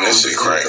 That shit crack.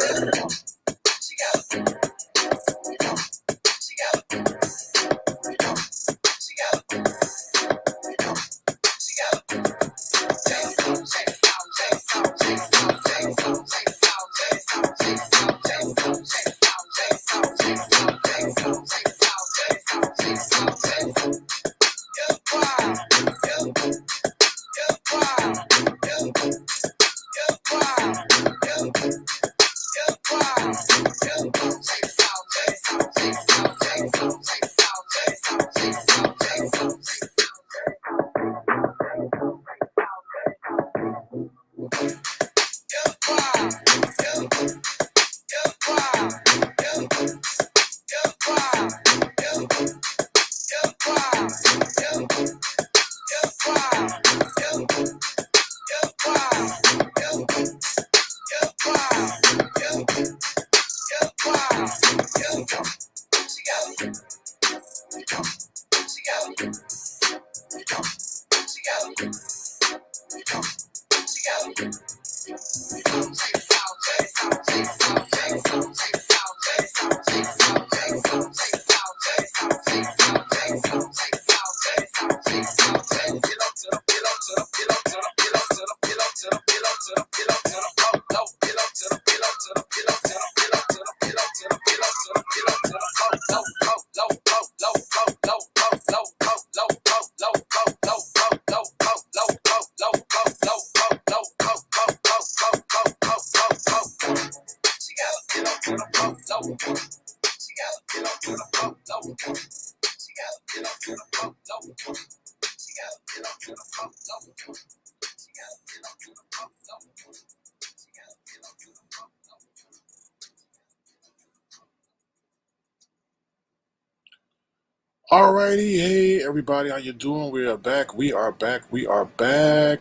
Alrighty, hey everybody, how you doing? We are back.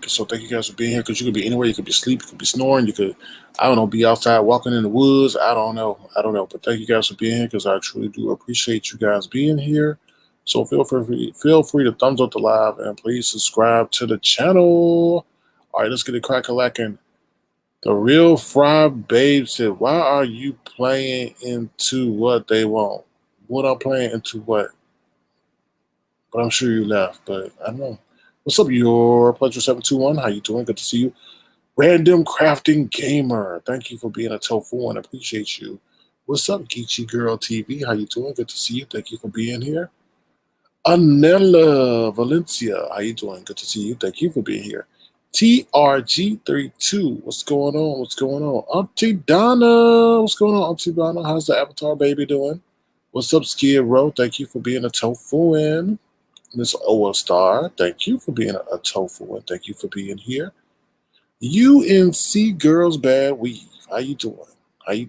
So thank you guys for being here. Because you could be anywhere, you could be asleep, you could be snoring, you could, I don't know, be outside walking in the woods. I don't know. But thank you guys for being here because I truly do appreciate you guys being here. So feel free to thumbs up the live and please subscribe to the channel. All right, let's get it crack-a-lacking. The Real Fry Babe said, "Why are you playing into what they want?" What I'm playing into what? But I'm sure you left, but I don't know. What's up, your Pleasure721? How you doing? Good to see you. Random Crafting Gamer. Thank you for being a tofu and appreciate you. What's up, Geechee Girl TV? How you doing? Good to see you. Thank you for being here. Anela Valencia. How you doing? Good to see you. Thank you for being here. TRG32. What's going on? Auntie Donna. What's going on, Auntie Donna? How's the Avatar baby doing? What's up, Skid Row? Thank you for being a tofu in. Miss OL Star, thank you for being a tofu and thank you for being here. UNC Girls Bad Weave, how you doing? I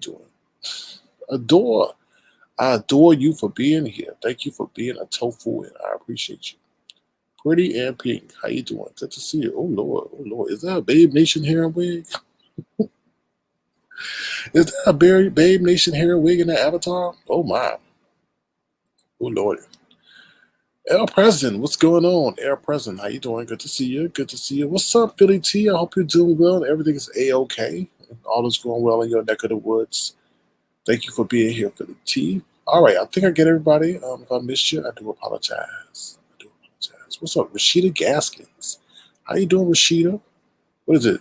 adore you for being here. Thank you for being a tofu and I appreciate you. Pretty and Pink, how you doing? Good to see you. Oh Lord, is that a Babe Nation hair wig? Is that a Babe Nation hair wig in the avatar? Oh my. Oh Lord. Air President, what's going on? Air President, how you doing? Good to see you. What's up, Philly T? I hope you're doing well and everything is A-OK. All is going well in your neck of the woods. Thank you for being here, Philly T. All right, I think I get everybody. If I missed you, I do apologize. What's up, Rashida Gaskins? How you doing, Rashida? What is it?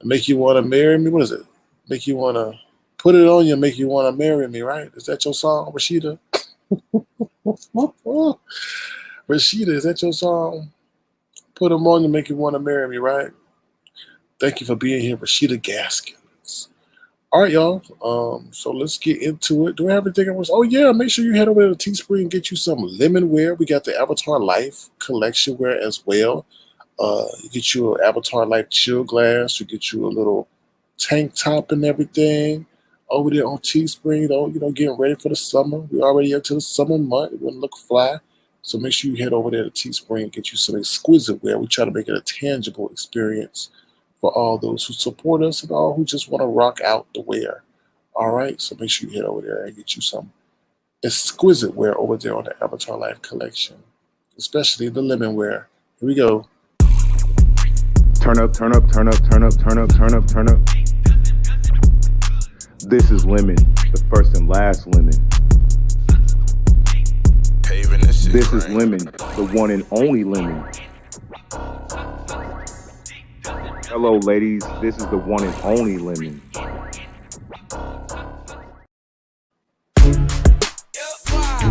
Make you want to marry me? What is it? Make you want to put it on you, make you want to marry me, right? Is that your song, Rashida? Rashida, is that your song? Put them on to make you want to marry me, right? Thank you for being here, Rashida Gaskins. All right, y'all. So let's get into it. Do I have everything I was? Oh yeah, make sure you head over to Teespring and get you some lemon wear. We got the Avatar Life collection wear as well. You get you an Avatar Life chill glass. You get you a little tank top and everything. Over there on Teespring, though, getting ready for the summer. We're already into the summer month. It wouldn't look fly. So make sure you head over there to Teespring and get you some exquisite wear. We try to make it a tangible experience for all those who support us and all who just want to rock out the wear. All right? So make sure you head over there and get you some exquisite wear over there on the Avatar Life collection, especially the lemon wear. Here we go. Turn up. This is Lemon, the first and last Lemon. Paving this shit, This is right? Lemon, the one and only Lemon. Hello, ladies. This is the one and only Lemon.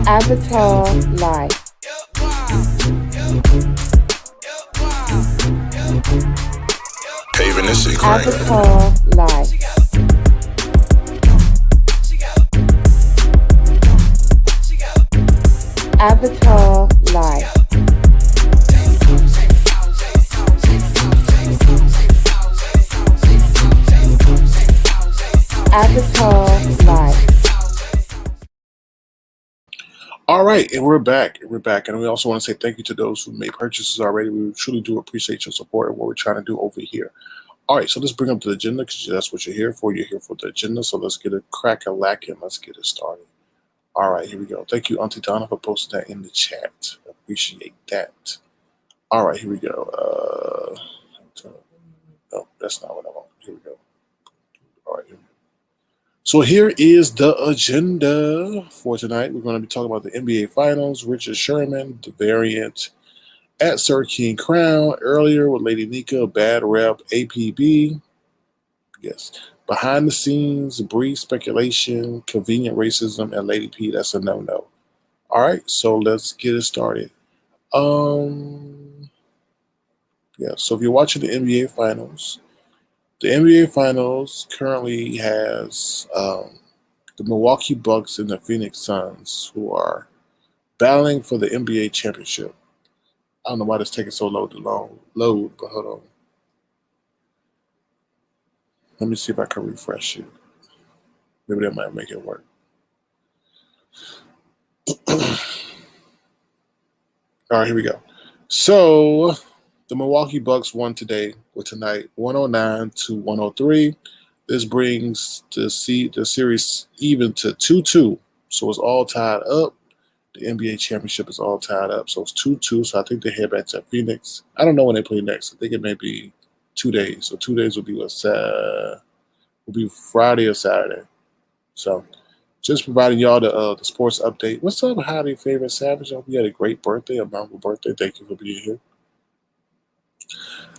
Avatar Life. Paving this shit, right? Avatar Life. Avatar Life. Avatar Life. All right, and we're back. We're back, and we also want to say thank you to those who made purchases already. We truly do appreciate your support and what we're trying to do over here. All right, so let's bring up the agenda because that's what you're here for. You're here for the agenda, so let's get a crack a lack and let's get it started. All right, here we go. Thank you, Auntie Donna, for posting that in the chat. Appreciate that. All right, here we go. No, that's not what I want. Here we go. All right, here we go. So here is the agenda for tonight. We're going to be talking about the NBA Finals, Richard Sherman, the variant at Sir King Crown, earlier with Lady Nika, Bad Rep, APB. Yes. Behind the scenes, brief speculation, convenient racism, and Lady P, that's a no-no. All right, so let's get it started. So if you're watching the NBA Finals, the NBA Finals currently has the Milwaukee Bucks and the Phoenix Suns, who are battling for the NBA championship. I don't know why it's taking so long to load, but hold on. Let me see if I can refresh it. Maybe that might make it work. All right, here we go. So the Milwaukee Bucks won tonight, 109 to 103. This brings the series even to 2-2. So it's all tied up. The NBA championship is all tied up. So it's 2-2. So I think they head back to Phoenix. I don't know when they play next. I think it may be 2 days. So 2 days will be Friday or Saturday. So just providing y'all the sports update. What's up, Howdy Favorite Savage? I hope you had a great birthday, a memorable birthday. Thank you for being here.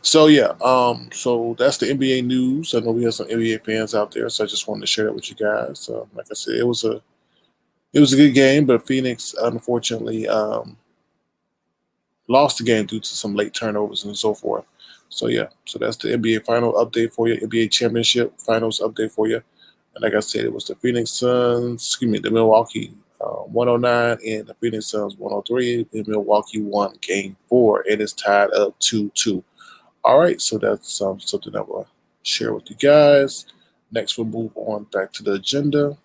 So yeah, so that's the NBA news. I know we have some NBA fans out there, so I just wanted to share that with you guys. Like I said, it was a good game, but Phoenix unfortunately lost the game due to some late turnovers and so forth. So yeah, so that's the NBA final update for you, NBA championship finals update for you. And like I said, it was the the Milwaukee 109 and the Phoenix Suns 103. And Milwaukee won game 4 and it's tied up 2-2. All right, so that's something I will share with you guys. Next, we'll move on back to the agenda.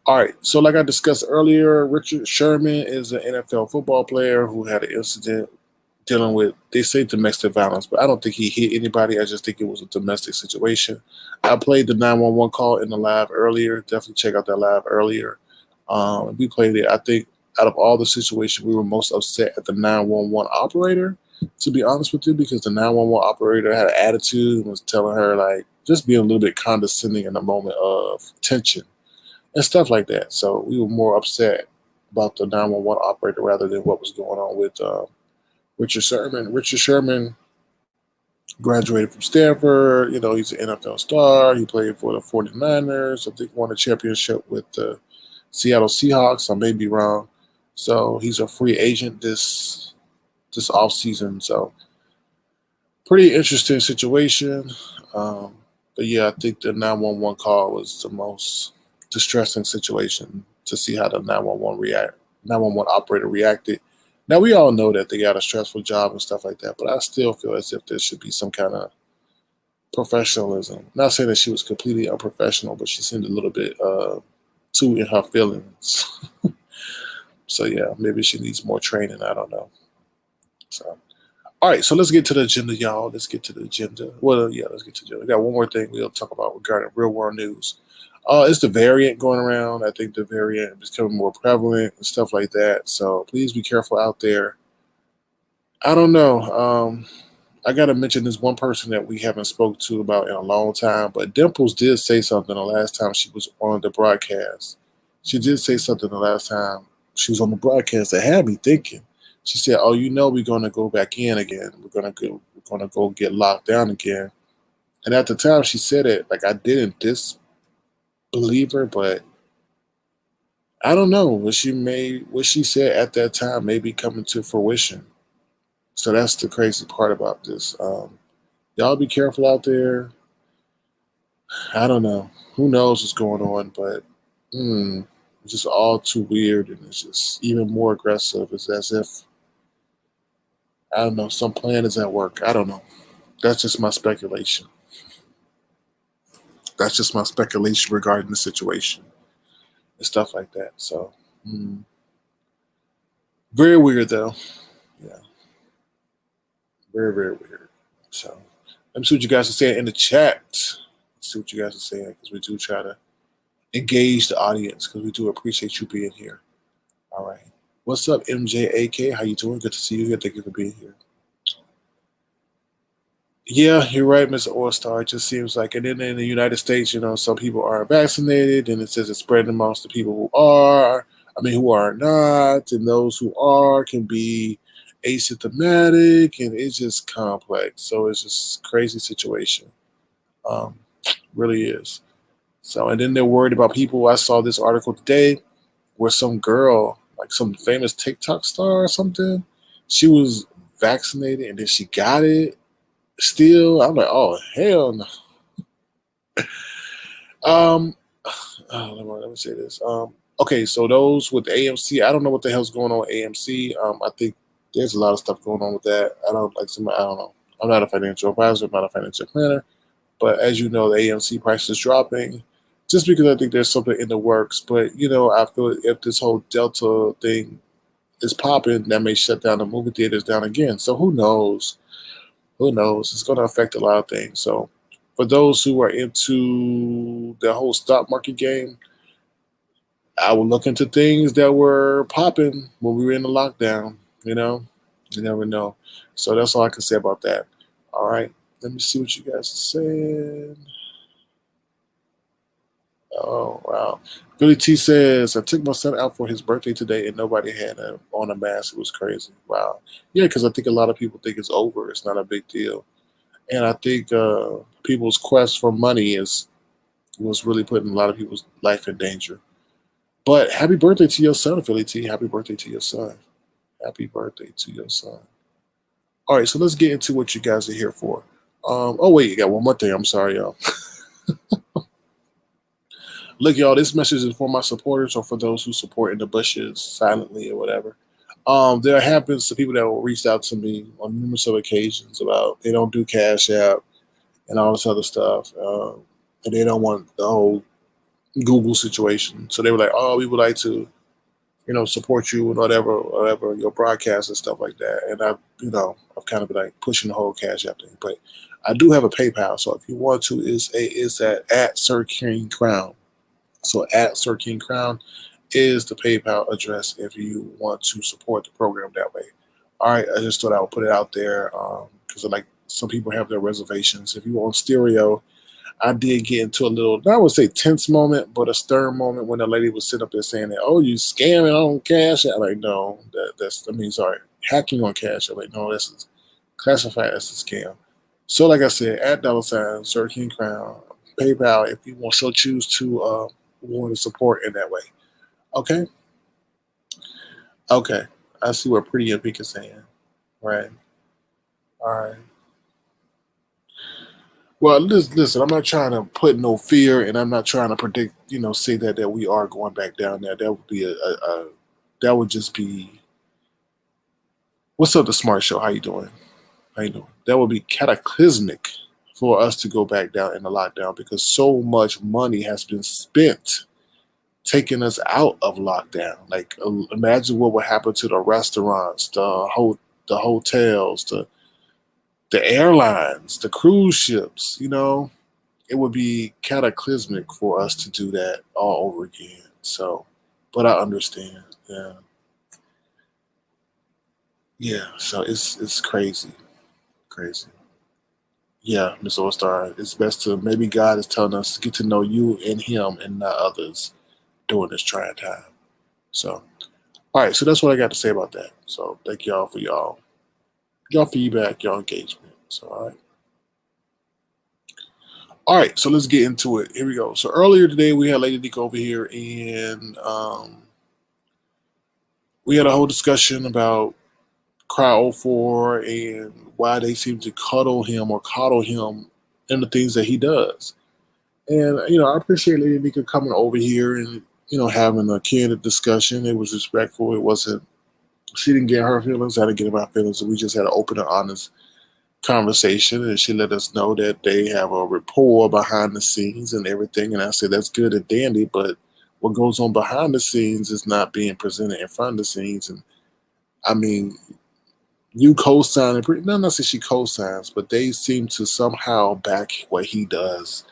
All right, so like I discussed earlier, Richard Sherman is an NFL football player who had an incident dealing with, they say domestic violence, but I don't think he hit anybody. I just think it was a domestic situation. I played the 911 call in the live earlier. Definitely check out that live earlier. We played it. I think out of all the situations, we were most upset at the 911 operator, to be honest with you, because the 911 operator had an attitude and was telling her, like, just being a little bit condescending in a moment of tension and stuff like that. So we were more upset about the 911 operator rather than what was going on with Richard Sherman. Richard Sherman graduated from Stanford. You know, he's an NFL star. He played for the 49ers. I think won a championship with the Seattle Seahawks. I may be wrong. So he's a free agent this offseason. So pretty interesting situation. But yeah, I think the 911 call was the most distressing situation to see how the 911 operator reacted. Now we all know that they got a stressful job and stuff like that, but I still feel as if there should be some kind of professionalism. Not saying that she was completely unprofessional, but she seemed a little bit too in her feelings. So yeah, maybe she needs more training. I don't know. So all right, so let's get to the agenda, y'all. Let's get to the agenda. Well, yeah, let's get to the agenda. We got one more thing we'll talk about regarding real world news. It's the variant going around. I think the variant is becoming more prevalent and stuff like that. So please be careful out there. I don't know. I gotta mention this one person that we haven't spoke to about in a long time. But Dimples did say something the last time she was on the broadcast. She did say something the last time she was on the broadcast that had me thinking. She said, "Oh, we're gonna go back in again. We're gonna go get locked down again." And at the time she said it, like I didn't disbelieve her, but I don't know what she said at that time may be coming to fruition. So that's the crazy part about this. Y'all be careful out there. I don't know. Who knows what's going on, but it's just all too weird, and it's just even more aggressive. It's as if I don't know some plan is at work. I don't know. That's just my speculation. That's just my speculation regarding the situation and stuff like that. So very weird though. Yeah, very very weird. So let me see what you guys are saying in the chat. See what you guys are saying because we do try to engage the audience because we do appreciate you being here. All right. What's up, MJAK? How you doing? Good to see you here. Thank you for being here. Yeah, you're right, Mr. All-Star. It just seems like, and then in the United States, some people are vaccinated, and it says it's spreading amongst the people who are not, and those who are can be asymptomatic, and it's just complex. So it's just a crazy situation. Um, really is. So, and then they're worried about people. I saw this article today where some girl, like some famous TikTok star or something, she was vaccinated and then she got it still. I'm like, oh hell no. Um, let me say this. Okay, so those with AMC, I don't know what the hell's going on with AMC. I think there's a lot of stuff going on with that. I don't like some. I don't know. I'm not a financial advisor. I'm not a financial planner. But as you know, the AMC price is dropping just because I think there's something in the works. But I feel if this whole Delta thing is popping, that may shut down the movie theaters down again. So who knows? Who knows? It's going to affect a lot of things. So for those who are into the whole stock market game, I would look into things that were popping when we were in the lockdown. You never know. So that's all I can say about that. All right. Let me see what you guys are saying. Oh wow. Billy T says, I took my son out for his birthday today and nobody had on a mask. It was crazy. Wow. Yeah, because I think a lot of people think it's over. It's not a big deal. And I think people's quest for money is was really putting a lot of people's life in danger. But happy birthday to your son, Philly T. Happy birthday to your son. Happy birthday to your son. All right, so let's get into what you guys are here for. Oh wait, you got one more thing. I'm sorry, y'all. Look, y'all, this message is for my supporters or for those who support in the bushes silently or whatever. There have been some people that will reach out to me on numerous of occasions about they don't do Cash App and all this other stuff, and they don't want the whole Google situation. So they were like, "Oh, we would like to, support you and whatever your broadcast and stuff like that." And I've kind of been like pushing the whole Cash App thing, but I do have a PayPal. So if you want to, is at Sir King Crown. So at Sir King Crown is the PayPal address if you want to support the program that way. All right, I just thought I would put it out there because like some people have their reservations. If you on stereo, I did get into a little, I would say tense moment, but a stern moment when a lady was sitting up there saying that, oh, you scamming on Cash App. Like, no, sorry, hacking on Cash App. Like, no, this is classified as a scam. So like I said, at $ Sir King Crown, PayPal if you want so choose to want to support in that way. Okay? Okay. I see what Pretty and Pink is saying. Right. All right. Well, listen, I'm not trying to put no fear and I'm not trying to predict, say that we are going back down there. That would be that would just be what's up the smart show? How you doing? How you doing? That would be cataclysmic for us to go back down in the lockdown because so much money has been spent taking us out of lockdown. Like, imagine what would happen to the restaurants, the hotels, the airlines, the cruise ships. It would be cataclysmic for us to do that all over again. So, but I understand. Yeah. So it's crazy. crazy. Yeah, Miss All Star, it's best to maybe God is telling us to get to know you and Him and not others during this trying time. So, all right, so that's what I got to say about that. So, thank y'all for y'all feedback, y'all engagement. So, all right, so let's get into it. Here we go. So earlier today we had Lady Nico over here, and we had a whole discussion about Cry 04 and why they seem to cuddle him or coddle him and the things that he does. And I appreciate Lady Nika coming over here and having a candid discussion. It was respectful. It wasn't. She didn't get her feelings. I didn't get my feelings. We just had an open and honest conversation, and she let us know that they have a rapport behind the scenes and everything. And I said that's good and dandy, but what goes on behind the scenes is not being presented in front of the scenes. And I mean, you co-sign. No, not say she co-signs, but they seem to somehow back what he does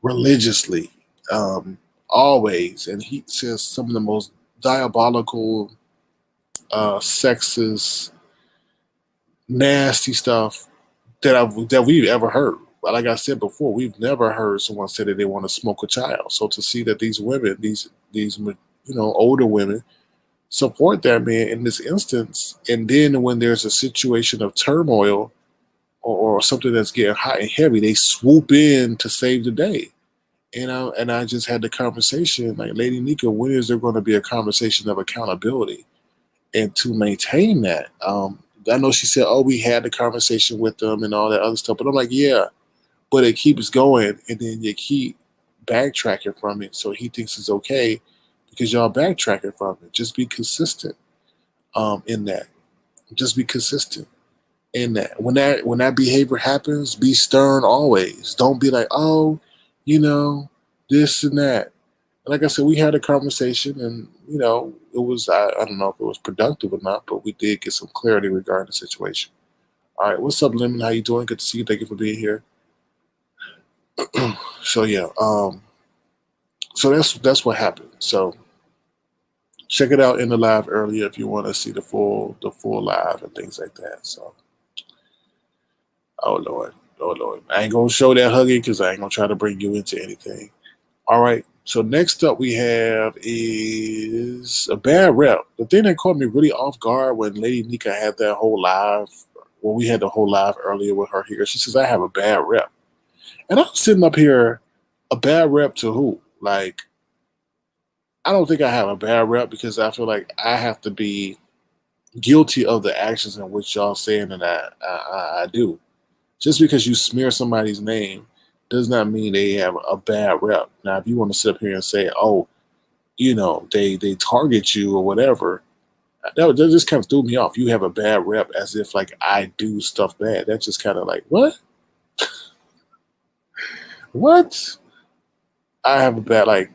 religiously, um, always. And he says some of the most diabolical, sexist, nasty stuff that we've ever heard. But like I said before, we've never heard someone say that they want to smoke a child. So to see that these women, these older women, support that man in this instance, and then when there's a situation of turmoil or something that's getting hot and heavy, they swoop in to save the day. And I just had the conversation like, Lady Nika, when is there going to be a conversation of accountability and to maintain that? I know she said, "Oh, we had the conversation with them and all that other stuff," but I'm like, yeah, but it keeps going, and then you keep backtracking from it. So he thinks it's okay because y'all backtracking from it. Just be consistent in that. Just be consistent in that. When that behavior happens, be stern always. Don't be like, oh, you know, this and that. Like I said, we had a conversation, and it was I don't know if it was productive or not, but we did get some clarity regarding the situation. All right, what's up, Lemon? How you doing? Good to see you. Thank you for being here. So yeah, so that's what happened. So check it out in the live earlier if you want to see the full live and things like that. So, oh Lord, oh Lord, I ain't gonna show that hugging because I ain't gonna try to bring you into anything. All right. So next up we have is a bad rep. The thing that caught me really off guard when Lady Nika had that whole live, when we had the whole live earlier with her here, she says, I have a bad rep. And I'm sitting up here, a bad rep to who? Like, I don't think I have a bad rep because I feel like I have to be guilty of the actions in which y'all saying that I do. Just because you smear somebody's name does not mean they have a bad rep. Now, if you want to sit up here and say, oh, they target you or whatever, that just kind of threw me off. You have a bad rep as if like I do stuff bad. That's just kind of like, what? What? I have a bad, like,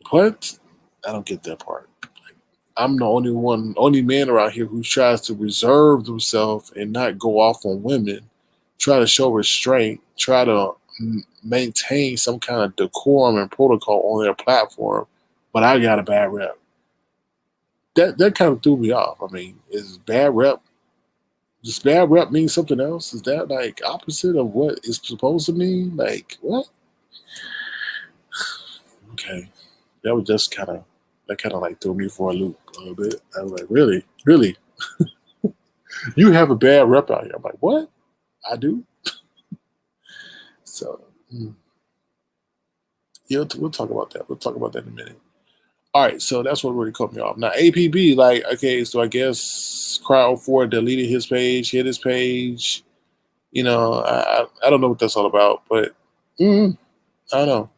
what? I don't get that part. Like, I'm the only man around here who tries to reserve themselves and not go off on women, try to show restraint, try to maintain some kind of decorum and protocol on their platform, but I got a bad rep. That kind of threw me off. I mean, is bad rep, does bad rep mean something else? Is that like opposite of what it's supposed to mean? Like what? Okay, that was just kind of like threw me for a loop a little bit. I was like, really, really, you have a bad rep out here. I'm like, what? I do. So yeah, we'll talk about that. We'll talk about that in a minute. All right, so that's what really caught me off. Now APB, like, okay, so I guess Crowd4 deleted his page, hit his page. I don't know what that's all about, but I don't know.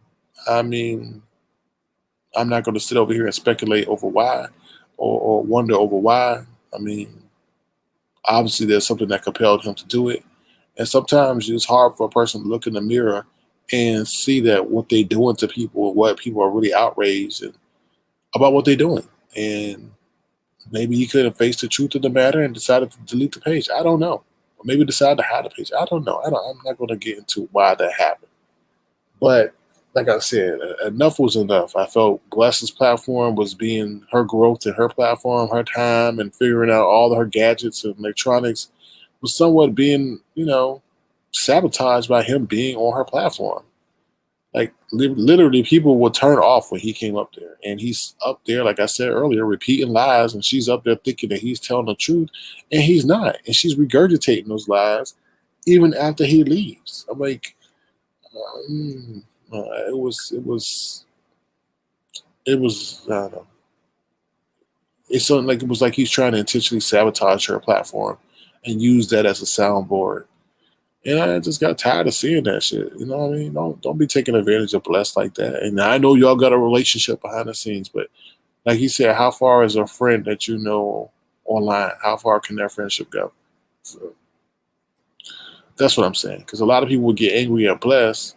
I mean, I'm not going to sit over here and speculate over why or wonder over why. I mean, obviously there's something that compelled him to do it. And sometimes it's hard for a person to look in the mirror and see that what they're doing to people, what people are really outraged about what they're doing. And maybe he could have faced the truth of the matter and decided to delete the page. I don't know. Or maybe decided to hide the page. I don't know. I'm not going to get into why that happened. But like I said, enough was enough. I felt Bless's platform was being her growth and her platform, her time, and figuring out all of her gadgets and electronics was somewhat being, sabotaged by him being on her platform. Like literally, people will turn off when he came up there, and he's up there, like I said earlier, repeating lies, and she's up there thinking that he's telling the truth, and he's not, and she's regurgitating those lies even after he leaves. I'm like, it was. I don't know. It's something like it was like he's trying to intentionally sabotage her platform and use that as a soundboard. And I just got tired of seeing that shit. You know what I mean? Don't be taking advantage of Bless like that. And I know y'all got a relationship behind the scenes, but like he said, how far is a friend that you know online? How far can that friendship go? So that's what I'm saying. Because a lot of people would get angry at Bless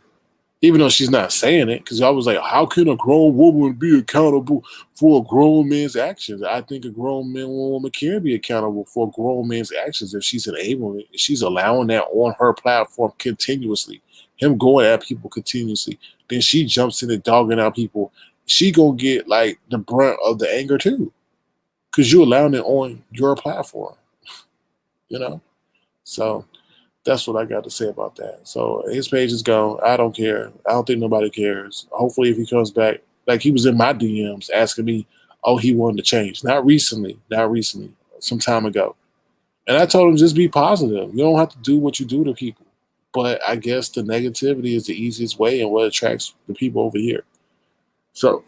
even though she's not saying it, because I was like, how can a grown woman be accountable for a grown man's actions? I think a grown man woman can be accountable for a grown man's actions if she's enabling it. If she's allowing that on her platform continuously, him going at people continuously. Then she jumps in and dogging out people. She gonna get like the brunt of the anger too, because you're allowing it on your platform. You know, so that's what I got to say about that. So his page is gone. I don't care. I don't think nobody cares. Hopefully, if he comes back, like he was in my DMs asking me, oh, he wanted to change. Not recently, some time ago. And I told him just be positive. You don't have to do what you do to people. But I guess the negativity is the easiest way and what attracts the people over here. So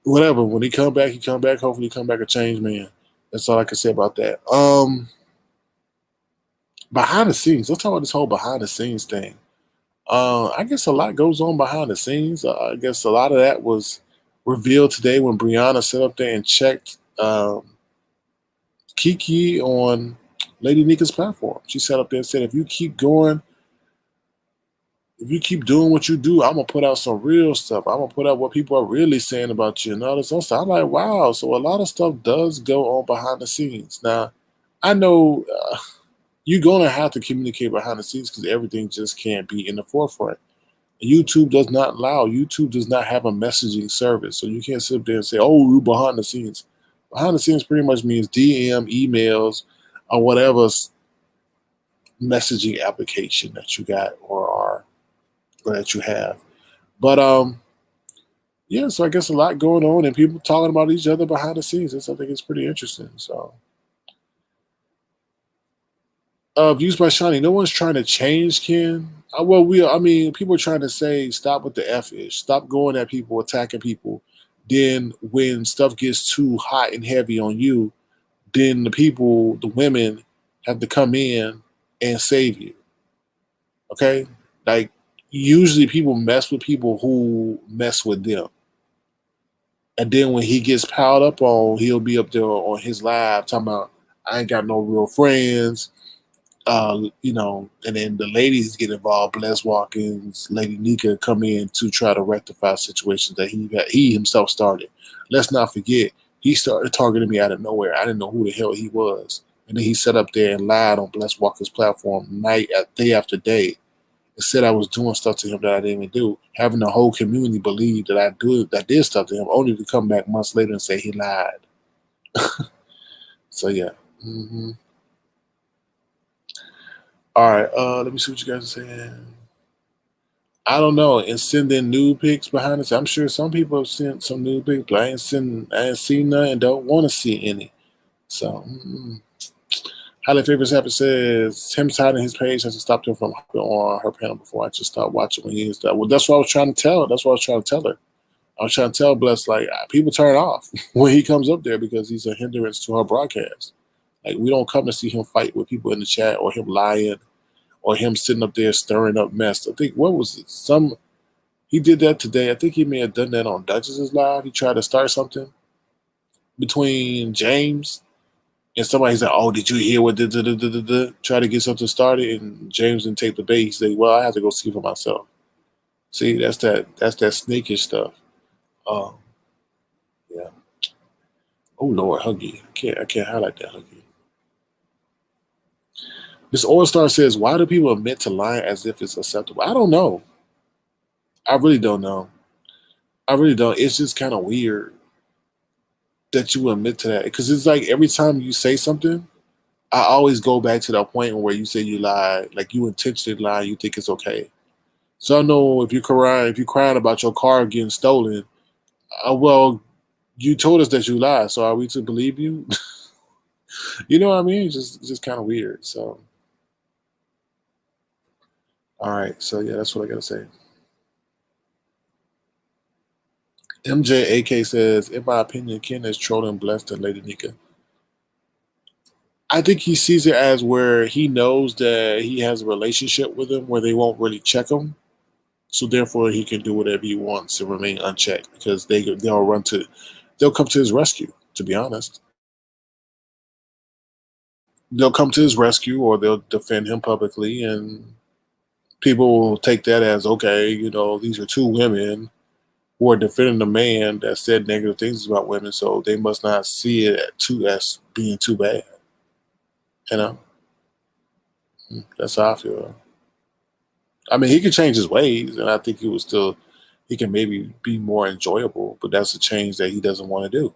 whatever. When he come back, he come back. Hopefully, he come back a changed man. That's all I can say about that. Behind the scenes. Let's talk about this whole behind the scenes thing. I guess a lot goes on behind the scenes. I guess a lot of that was revealed today when Brianna sat up there and checked Kiki on Lady Nika's platform. She sat up there and said, if you keep going, if you keep doing what you do, I'm going to put out some real stuff. I'm going to put out what people are really saying about you and all this other stuff. I'm like, wow. So a lot of stuff does go on behind the scenes. Now, I know you're going to have to communicate behind the scenes because everything just can't be in the forefront. YouTube does not allow. YouTube does not have a messaging service, so you can't sit there and say, "Oh, you're behind the scenes." Behind the scenes pretty much means DM, emails, or whatever messaging application that you got or that you have. But yeah. So I guess a lot going on and people talking about each other behind the scenes. And I think it's pretty interesting. So. Views by Shawnee. No one's trying to change Ken. I mean, people are trying to say stop with the F-ish. Stop going at people, attacking people. Then when stuff gets too hot and heavy on you, then the people, the women, have to come in and save you. Okay? Like, usually people mess with people who mess with them. And then when he gets piled up on, he'll be up there on his live talking about, I ain't got no real friends. And then the ladies get involved. Bless Watkins, Lady Nika come in to try to rectify situations that he himself started. Let's not forget, he started targeting me out of nowhere. I didn't know who the hell he was. And then he sat up there and lied on Bless Walker's platform day after day and said I was doing stuff to him that I didn't even do, having the whole community believe that I did stuff to him, only to come back months later and say he lied. So yeah. Mm-hmm. All right, let me see what you guys are saying. I don't know. And sending nude pics behind us. I'm sure some people have sent some nude pics, but I ain't seen none and don't want to see any. So, Highly Favorite Sapper says him hiding his page hasn't stopped him from hopping on her panel before. I just stopped watching when he is that. Well, that's what I was trying to tell. That's what I was trying to tell her. I was trying to tell Bless, like, people turn off when he comes up there because he's a hindrance to her broadcast. Like, we don't come to see him fight with people in the chat or him lying or him sitting up there stirring up mess. I think, what was it? He did that today. I think he may have done that on Duchess's live. He tried to start something between James and somebody said, oh, did you hear what try to get something started? And James didn't take the bait. He said, well, I have to go see for myself. See, that's that sneakish stuff. Yeah. Oh Lord, Huggy. I can't highlight that, Huggy. This All Star says, why do people admit to lying as if it's acceptable? I don't know. I really don't know. I really don't. It's just kind of weird that you admit to that. Because it's like every time you say something, I always go back to that point where you say you lie, like you intentionally lie, you think it's okay. So I know if you're crying about your car getting stolen, well, you told us that you lied. So are we to believe you? You know what I mean? It's just kind of weird. So all right. So yeah, that's what I gotta say. MJAK says, in my opinion, Ken is trolling Blessed and Lady Nika. I think he sees it as where he knows that he has a relationship with them where they won't really check him. So therefore, he can do whatever he wants and remain unchecked because they'll come to his rescue. To be honest, they'll come to his rescue or they'll defend him publicly, and people will take that as okay. These are two women who are defending a man that said negative things about women, so they must not see it too as being too bad. You know, that's how I feel. I mean, he can change his ways, and I think he can maybe be more enjoyable. But that's a change that he doesn't want to do.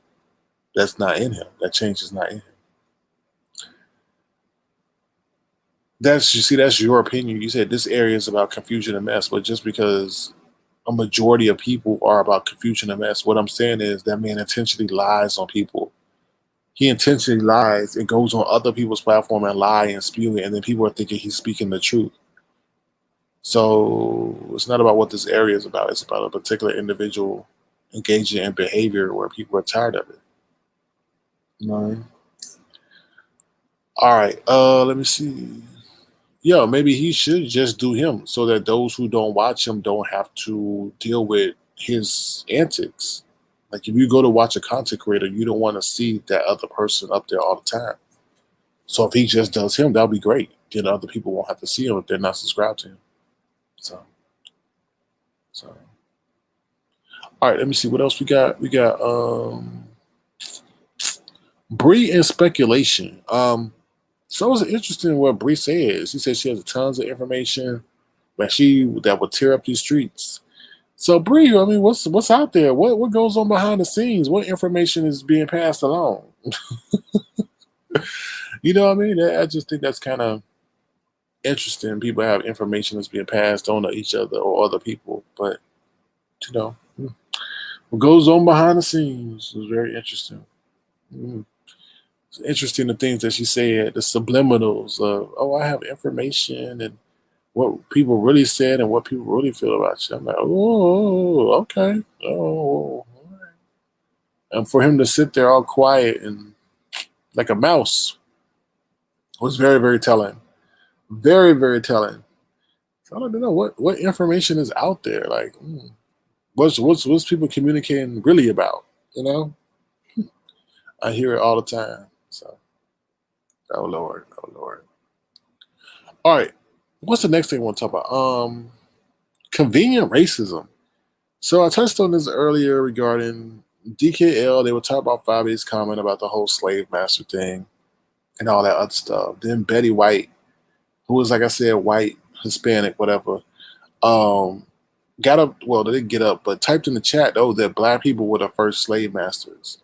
That's not in him. That change is not in him. That's your opinion. You said this area is about confusion and mess, but just because a majority of people are about confusion and mess, what I'm saying is that man intentionally lies on people. He intentionally lies and goes on other people's platform and lie and spew it, and then people are thinking he's speaking the truth. So it's not about what this area is about. It's about a particular individual engaging in behavior where people are tired of it. You know what I mean? All right. Let me see. Yeah, maybe he should just do him so that those who don't watch him don't have to deal with his antics. Like if you go to watch a content creator, you don't want to see that other person up there all the time. So if he just does him, that'll be great. Then other people won't have to see him if they're not subscribed to him. So, so all right, let me see what else we got. We got Bree and speculation. So it was interesting what Bree said. She said she has tons of information that would tear up these streets. So Bree, I mean, what's out there? What goes on behind the scenes? What information is being passed along? You know what I mean? I just think that's kind of interesting. People have information that's being passed on to each other or other people, but you know, what goes on behind the scenes is very interesting. Mm. It's interesting the things that she said, the subliminals of, oh, I have information and what people really said and what people really feel about you. I'm like, oh, okay. Oh, all right. And for him to sit there all quiet and like a mouse was very, very telling. Very, very telling. So I don't know what information is out there. Like, what's people communicating really about? You know, I hear it all the time. So, oh Lord, oh Lord. All right, what's the next thing I want to talk about? Convenient racism. So I touched on this earlier regarding DKL. They were talking about Fabi's comment about the whole slave master thing and all that other stuff. Then Betty White, who was like I said, white, Hispanic, whatever, um, got up. Well, they didn't get up, but typed in the chat though that black people were the first slave masters.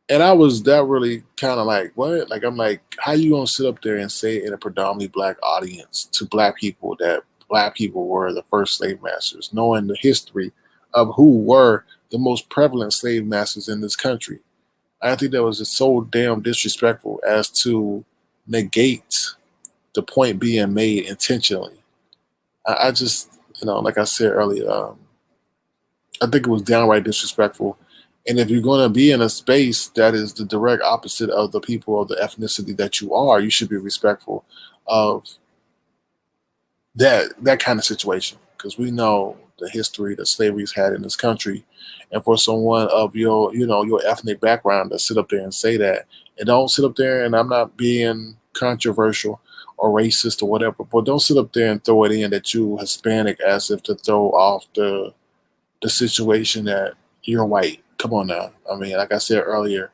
And I was that really kind of like, what? Like, I'm like, how you gonna sit up there and say in a predominantly black audience to black people that black people were the first slave masters, knowing the history of who were the most prevalent slave masters in this country? I think that was just so damn disrespectful as to negate the point being made intentionally. I just, like I said earlier, I think it was downright disrespectful. And if you're going to be in a space that is the direct opposite of the people of the ethnicity that you are, you should be respectful of that kind of situation, because we know the history that slavery's had in this country. And for someone of your ethnic background to sit up there and say that, and don't sit up there, and I'm not being controversial or racist or whatever, but don't sit up there and throw it in that you Hispanic as if to throw off the situation that you're white. Come on now. I mean, like I said earlier,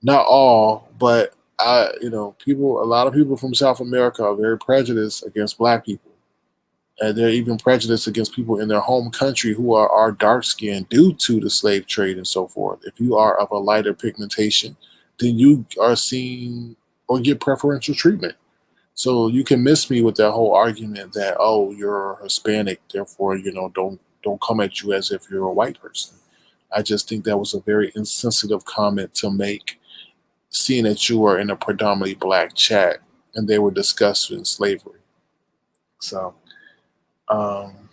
not all, but a lot of people from South America are very prejudiced against black people. And they're even prejudiced against people in their home country who are dark skinned due to the slave trade and so forth. If you are of a lighter pigmentation, then you are seen or get preferential treatment. So you can miss me with that whole argument that, oh, you're Hispanic, therefore, don't come at you as if you're a white person. I just think that was a very insensitive comment to make, seeing that you are in a predominantly black chat and they were discussing slavery. So, um,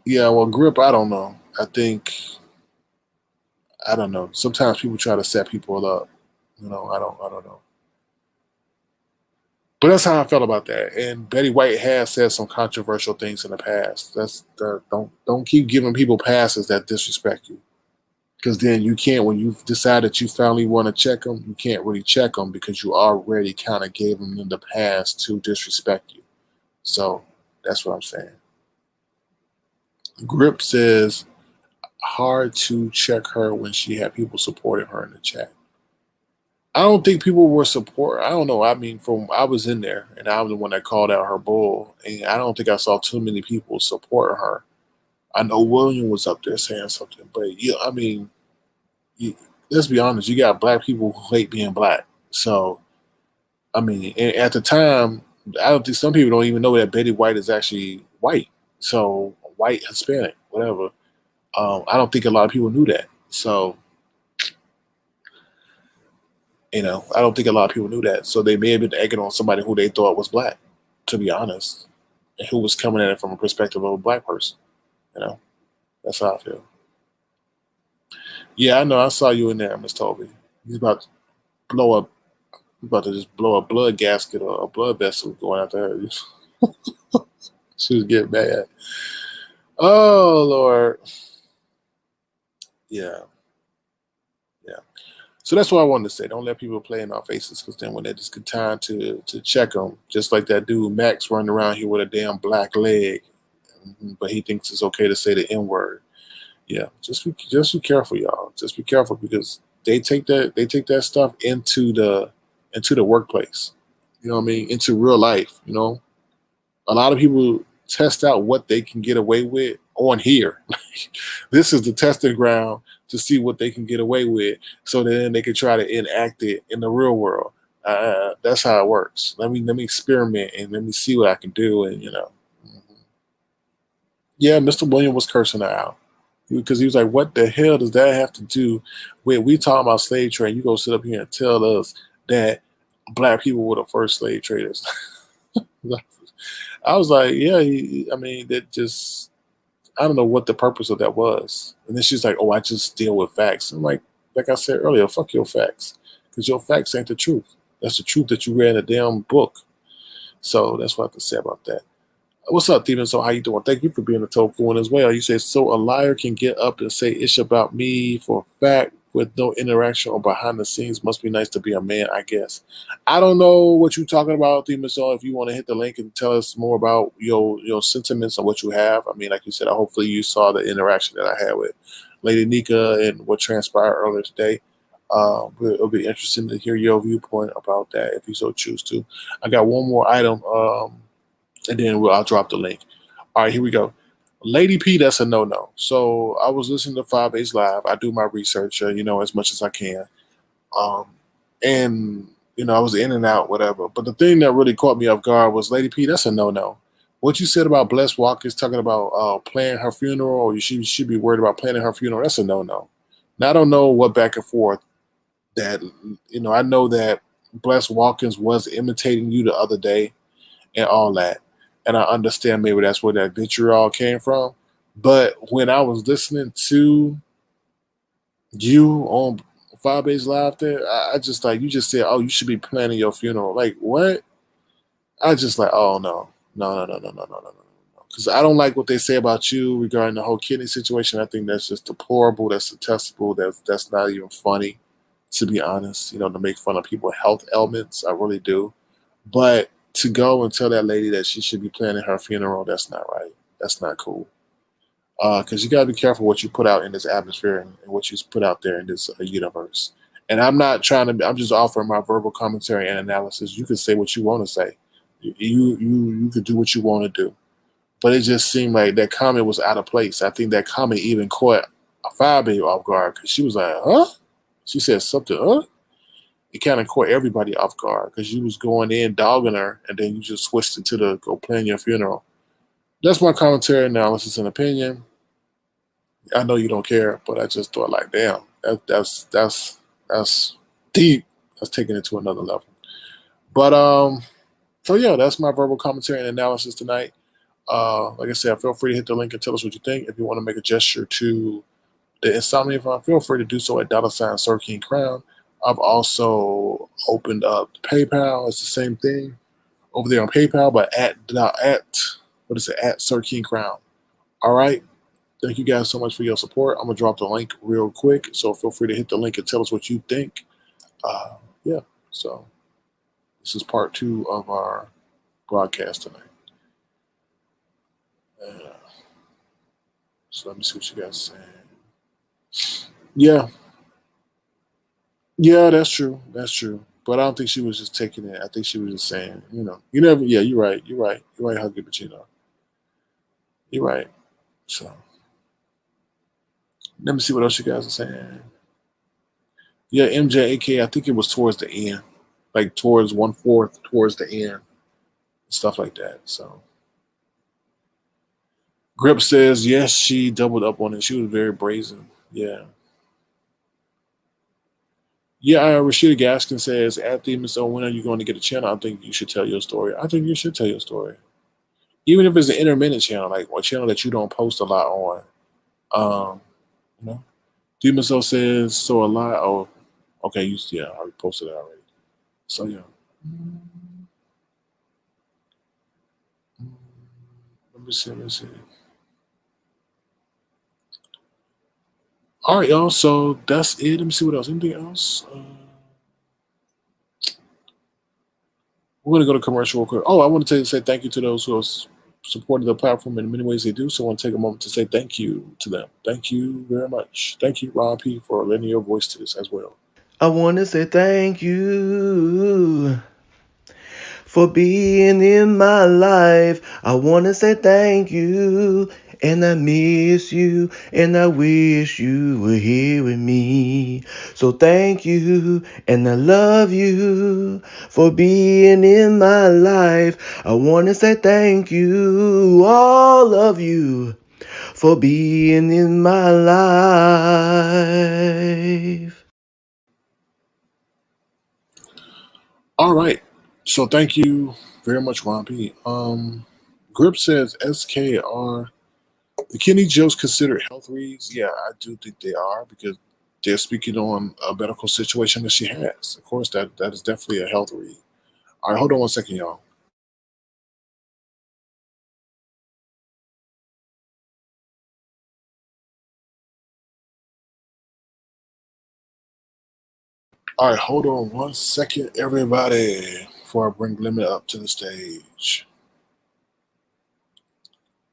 yeah, well, grip, I don't know. I don't know. Sometimes people try to set people up. I don't know. But that's how I felt about that. And Betty White has said some controversial things in the past. Don't keep giving people passes that disrespect you, because then you can't, when you decide that you finally want to check them, you can't really check them because you already kind of gave them in the past to disrespect you. So that's what I'm saying. Grip says hard to check her when she had people supporting her in the chat. I don't think people were support. I don't know. I mean, from I was in there and I'm the one that called out her bull, and I don't think I saw too many people support her. I know William was up there saying something, but yeah, I mean, you, let's be honest. You got black people who hate being black. So I mean, and at the time, I don't think some people don't even know that Betty White is actually white. So white Hispanic, whatever. I don't think a lot of people knew that. So I don't think a lot of people knew that. So they may have been egging on somebody who they thought was black, to be honest, and who was coming at it from a perspective of a black person. You know, that's how I feel. Yeah, I know. I saw you in there, Miss Toby. He's about to blow up. He's about to just blow a blood gasket or a blood vessel going out there. She was getting mad. Oh Lord. Yeah, yeah. So that's what I wanted to say. Don't let people play in our faces, because then when they just get time to check them, just like that dude Max running around here with a damn black leg, but he thinks it's okay to say the N word. Yeah, just be careful, y'all. Just be careful, because they take that stuff into the workplace. You know what I mean? Into real life. A lot of people test out what they can get away with on here. This is the testing ground to see what they can get away with, so then they can try to enact it in the real world. That's how it works. Let me experiment and let me see what I can do. And yeah, Mr. William was cursing her out because he was like, "What the hell does that have to do with we talking about slave trade? You go sit up here and tell us that black people were the first slave traders." I was like, "Yeah, I mean, that just I don't know what the purpose of that was." And then she's like, "Oh, I just deal with facts." I'm like I said earlier, fuck your facts, because your facts ain't the truth. That's the truth that you read in a damn book. So that's what I have to say about that. What's up, Steven? So how you doing? Thank you for being a tofu one as well. You say, so a liar can get up and say it's about me for a fact with no interaction or behind the scenes. Must be nice to be a man, I guess. I don't know what you're talking about, Steven. So if you want to hit the link and tell us more about your sentiments and what you have. I mean, like you said, hopefully you saw the interaction that I had with Lady Nika and what transpired earlier today. It'll be interesting to hear your viewpoint about that if you so choose to. I got one more item. And then I'll drop the link. All right, here we go. Lady P, that's a no-no. So I was listening to Five Base Live. I do my research, as much as I can. Um, and, I was in and out, whatever. But the thing that really caught me off guard was, Lady P, that's a no-no. What you said about Bless Walkers talking about planning her funeral, or you should be worried about planning her funeral, that's a no-no. Now, I don't know what back and forth that, I know that Bless Watkins was imitating you the other day and all that. And I understand maybe that's where that vitriol came from. But when I was listening to you on Five Days Live there, I just like, you just said, oh, you should be planning your funeral. Like, what? I just like, oh, no. No, no, no, no, no, no, no, no. Because I don't like what they say about you regarding the whole kidney situation. I think that's just deplorable. That's detestable. That's not even funny, to be honest, to make fun of people's health ailments. I really do. But to go and tell that lady that she should be planning her funeral, that's not right. That's not cool. Because you got to be careful what you put out in this atmosphere and what you put out there in this universe. And I'm not trying to, I'm just offering my verbal commentary and analysis. You can say what you want to say. You could do what you want to do. But it just seemed like that comment was out of place. I think that comment even caught a fire baby off guard, because she was like, huh? She said something, huh? it kind of caught everybody off guard because you was going in dogging her, and then you just switched into the go plan your funeral. That's my commentary, analysis, and opinion. I know you don't care, but I just thought like, damn, that's deep. That's taking it to another level. But so yeah, that's my verbal commentary and analysis tonight. Like I said, feel free to hit the link and tell us what you think. If you want to make a gesture to the Insomnia Fund, feel free to do so at $ Sir King Crown. I've also opened up PayPal. It's the same thing over there on PayPal, but at what is it, at Sir King Crown. All right. Thank you guys so much for your support. I'm gonna drop the link real quick, so feel free to hit the link and tell us what you think. Yeah. So this is part 2 of our broadcast tonight. So let me see what you guys are saying. Yeah, yeah, that's true. That's true. But I don't think she was just taking it. I think she was just saying, you never. Yeah, you're right. You're right. You're right, Huggy Pacino. You're right. So let me see what else you guys are saying. Yeah, MJAK. I think it was towards the end, like towards 1/4, towards the end, stuff like that. So Grip says yes, she doubled up on it. She was very brazen. Yeah. Yeah, Rashida Gaskin says, at the Miss O, when are you going to get a channel? I think you should tell your story. I think you should tell your story. Even if it's an intermittent channel, like a channel that you don't post a lot on. Um, you know? Miss O says, so a lot. Oh, okay, yeah, I already posted it already. So, yeah. Let me see, let me see. All right, y'all. So that's it. Let me see what else. Anything else? We're going to go to commercial real quick. Oh, I want to say thank you to those who have supported the platform in many ways they do. So I want to take a moment to say thank you to them. Thank you very much. Thank you, Ron P, for lending your voice to this as well. I want to say thank you for being in my life. I want to say thank you. And I miss you, and I wish you were here with me. So thank you, and I love you for being in my life. I want to say thank you, all of you, for being in my life. All right. So thank you very much, Ron P. Grip says SKR. The kidney Joes considered health reads. Yeah, I do think they are because they're speaking on a medical situation that she has. Of course, that is definitely a health read. All right, hold on one second, y'all. All right, hold on one second, everybody, before I bring Lemon up to the stage.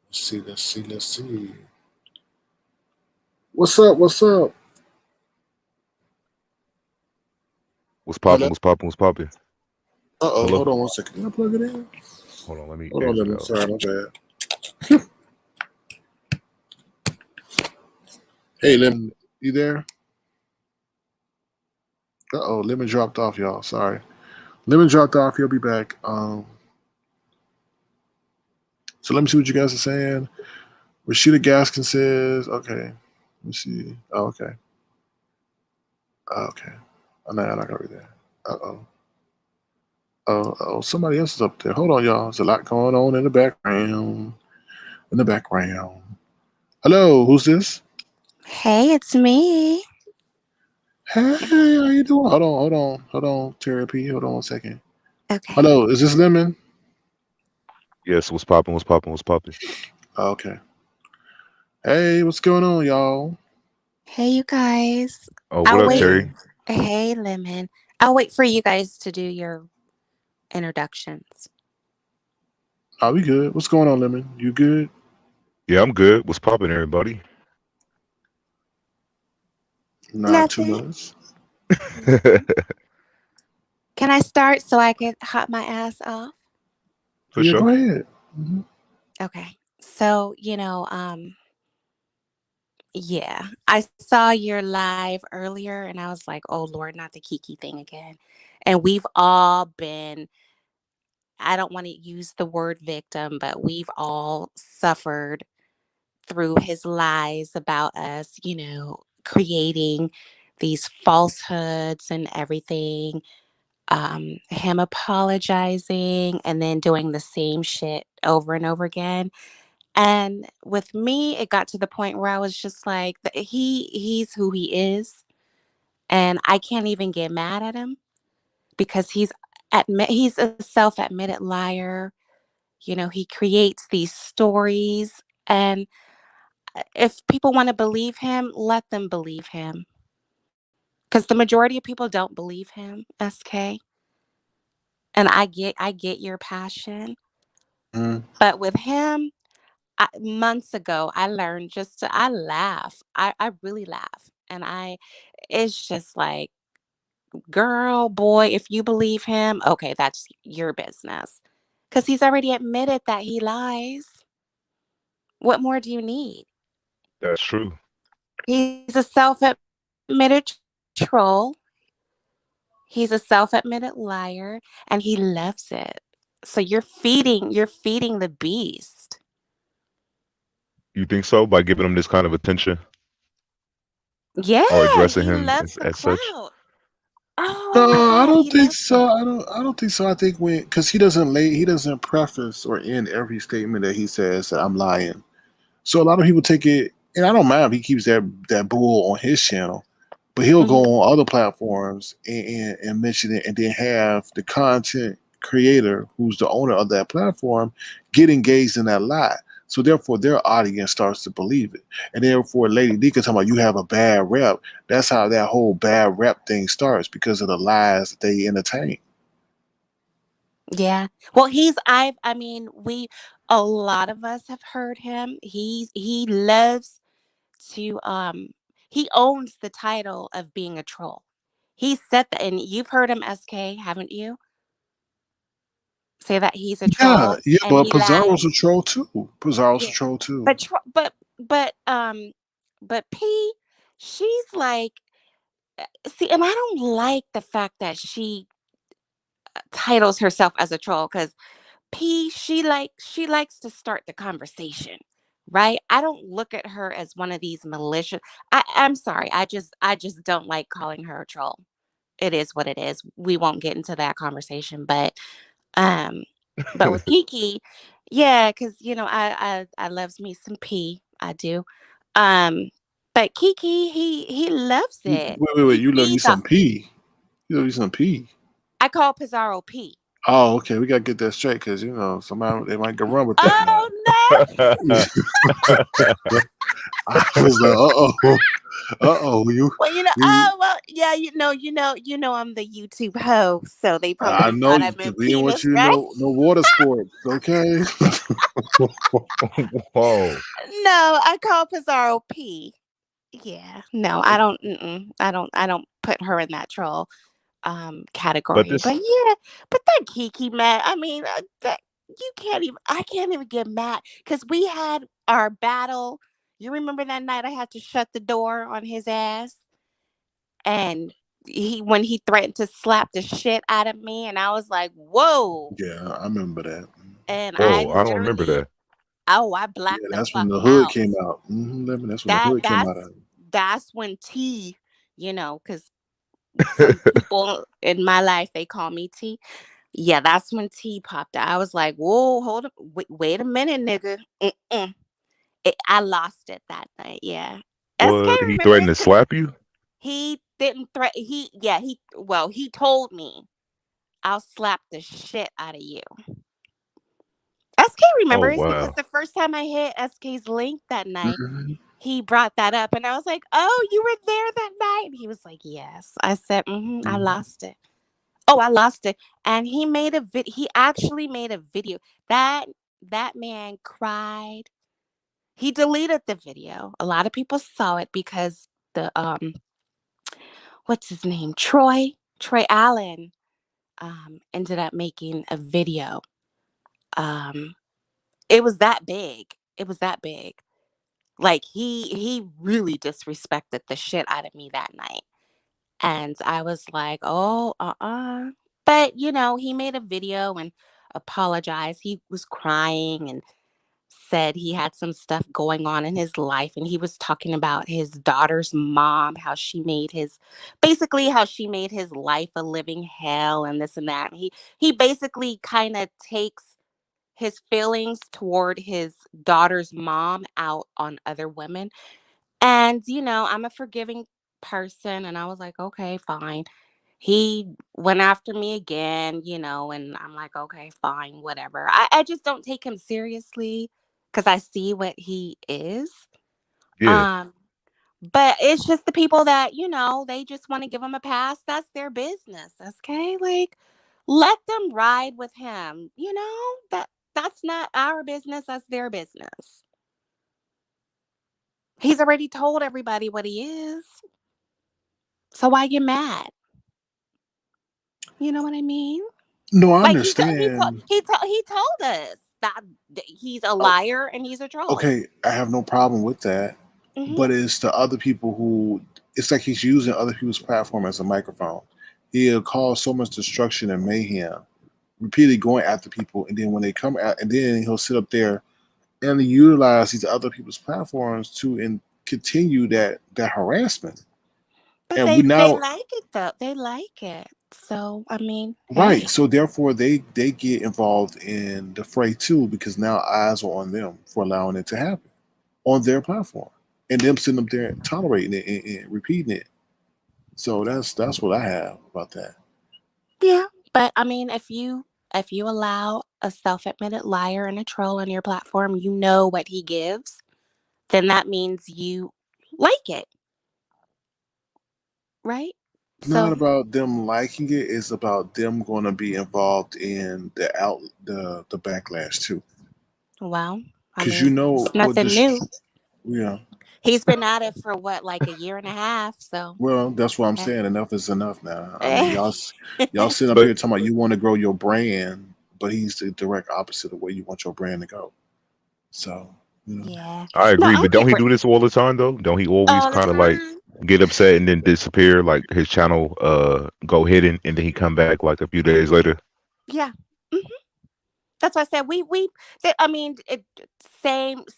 Let's see, let's see, let's see. What's up? What's up? What's Hello? popping? What's popping? What's popping? Uh-oh, Hello? hold on one second. Did I plug it in? Hold on, let me Hold on, exit Lemon. out. Sorry, my bad. Hey, Lemon, you there? Uh-oh, Lemon dropped off, y'all. Sorry. Lemon dropped off. He'll be back. So let me see what you guys are saying. Rashida Gaskin says, okay. Let me see. Oh, okay. Oh, okay. I'm not gonna read that. Uh-oh. Oh, somebody else is up there. Hold on, y'all. There's a lot going on in the background. In the background. Hello, who's this? Hey, it's me. Hey, how you doing? Hold on, Terry P. Hold on one second. Okay. Hello, is this Lemon? Yes, what's popping? What's popping? What's popping? Oh, okay. Hey, what's going on, y'all? Hey, you guys. Oh, what I'll up, wait. Hey, Terry? Hey, Lemon. I'll wait for you guys to do your introductions. are we good? What's going on, Lemon? You good? Yeah, I'm good. What's popping, everybody? Not too Nothing. much. Can I start so I can hop my ass off? Oh For yeah, sure. go ahead. Okay. So, Yeah. I saw your live earlier and I was like, oh Lord, not the Kiki thing again. And we've all been, I don't want to use the word victim, but we've all suffered through his lies about us, creating these falsehoods and everything. Him apologizing and then doing the same shit over and over again. And with me, it got to the point where I was just like, he's who he is, and I can't even get mad at him because he's a self-admitted liar. He creates these stories, and if people want to believe him, let them believe him. Because the majority of people don't believe him, SK. And I get your passion, Mm. but with him, months ago, I learned I laugh. I really laugh. And it's just like, girl, boy, if you believe him, okay, that's your business. Because he's already admitted that he lies. What more do you need? That's true. He's a self admitted troll. He's a self admitted liar and he loves it. So you're feeding the beast. You think so? By giving him this kind of attention or Yeah, addressing he him loves the as such? clout. Oh my No, I God, don't he think loves so. it. I don't think so. I think because he doesn't preface or end every statement that he says that I'm lying. So a lot of people take it, and I don't mind if he keeps that bull on his channel, but he'll go Hmm. on other platforms and mention it, and then have the content creator, who's the owner of that platform, get engaged in that lie. So therefore, their audience starts to believe it, and therefore, Lady D can talk about you have a bad rep. That's how that whole bad rep thing starts because of the lies that they entertain. Yeah. Well, I mean, a lot of us have heard him. He loves to, he owns the title of being a troll. He said that, and you've heard him, SK, haven't you? Say that he's a Yeah, troll yeah, and but he Pizarro's a laughs. troll too. Pizarro's a Yeah. troll too. But, but P, she's like, see, and I don't like the fact that she titles herself as a troll because she likes to start the conversation, right? I don't look at her as one of these malicious. I'm sorry, I just don't like calling her a troll. It is what it is. We won't get into that conversation, um, but with Kiki, yeah, because I loves me some P. I do, um, but Kiki, he loves it. Wait. He You love you feeds some off of it. pee. You love you some pee. I call Pizarro P. Oh, okay. We gotta get that straight because somebody they might go run with that now. Oh no! I was like, you, Well, you. yeah, I'm the YouTube hoe, so they I probably know thought I you because meant we didn't want penis, you to right? know no water sports. Okay. Whoa. No, I call Pizarro P. Yeah, no, I don't put her in that troll But category. this But yeah, but that Kiki man, I mean, that I can't even get mad because we had our battle. You remember that night I had to shut the door on his ass, and when he threatened to slap the shit out of me, and I was like, whoa. Yeah, I remember that. And I whoa, I don't remember literally, that. oh, I Yeah, blacked the that's when fuck the hood out. came out. That's when the that hood came out. that's that's when T, because some people in my life, they call me T. Yeah, that's when T popped out. I was like, whoa, hold up, wait a minute, nigga. I lost it that night. Yeah. SK What? He remember threatened this to because slap you? he didn't threaten. He told me, I'll slap the shit out of you. SK Oh remembers because wow. the first time I hit SK's link that night, Mhm. he brought that up, and I was like, "Oh, you were there that night?" And he was like, "Yes." I said, I Mhm. lost it. Oh, I lost it." And he actually made a video. That man cried. He deleted the video. A lot of people saw it because the what's his name? Troy Allen ended up making a video. Um it was that big. It was that big. Like he really disrespected the shit out of me that night. And I was like, "Oh, But, he made a video and apologized. He was crying and said he had some stuff going on in his life, and he was talking about his daughter's mom, how she made his life a living hell and this and that. And he basically kind of takes his feelings toward his daughter's mom out on other women. And, I'm a forgiving person, and I was like, "Okay, fine." He went after me again, and I'm like, "Okay, fine, whatever." I just don't take him seriously because I see what he is. Yeah, Um, but it's just the people that, they just want to give him a pass. That's their business. Okay. Like, let them ride with him. That's not our business. That's their business. He's already told everybody what he is. So why get mad? You know what I mean? No, I Like understand. he told us that he's a Oh, liar and he's a troll. okay, I have no problem with that, Hmm. but it's the other people who it's like he's using other people's platform as a microphone. He'll cause so much destruction and mayhem, repeatedly going after people, and then when they come out, and then he'll sit up there and utilize these other people's platforms to continue that harassment. But And they we they now like it though. They like it. So I mean, right, hey, so therefore they get involved in the fray too because now eyes are on them for allowing it to happen on their platform, and them sitting up there tolerating it and repeating it. So that's what I have about that. yeah. But I mean, if you allow a self-admitted liar and a troll on your platform, you know what he gives, then that means you like it, right? It's not So, about them liking it; it's about them going to be involved in the backlash too. well, I Because you mean, know it's what nothing this, new. yeah. He's been at it for what, like a year and a half. So, Well, that's what I'm hey. saying. Enough is enough now. I mean, y'all sitting up but here talking about you want to grow your brand, but he's the direct opposite of where you want your brand to go. So, you know, Yeah. I No, agree. I'm But don't he paper do this all the time though? Don't he always all the kind of like time. get upset and then disappear? Like his channel go hidden and then he come back like a few days later. Yeah. Mhm. That's why I said I mean,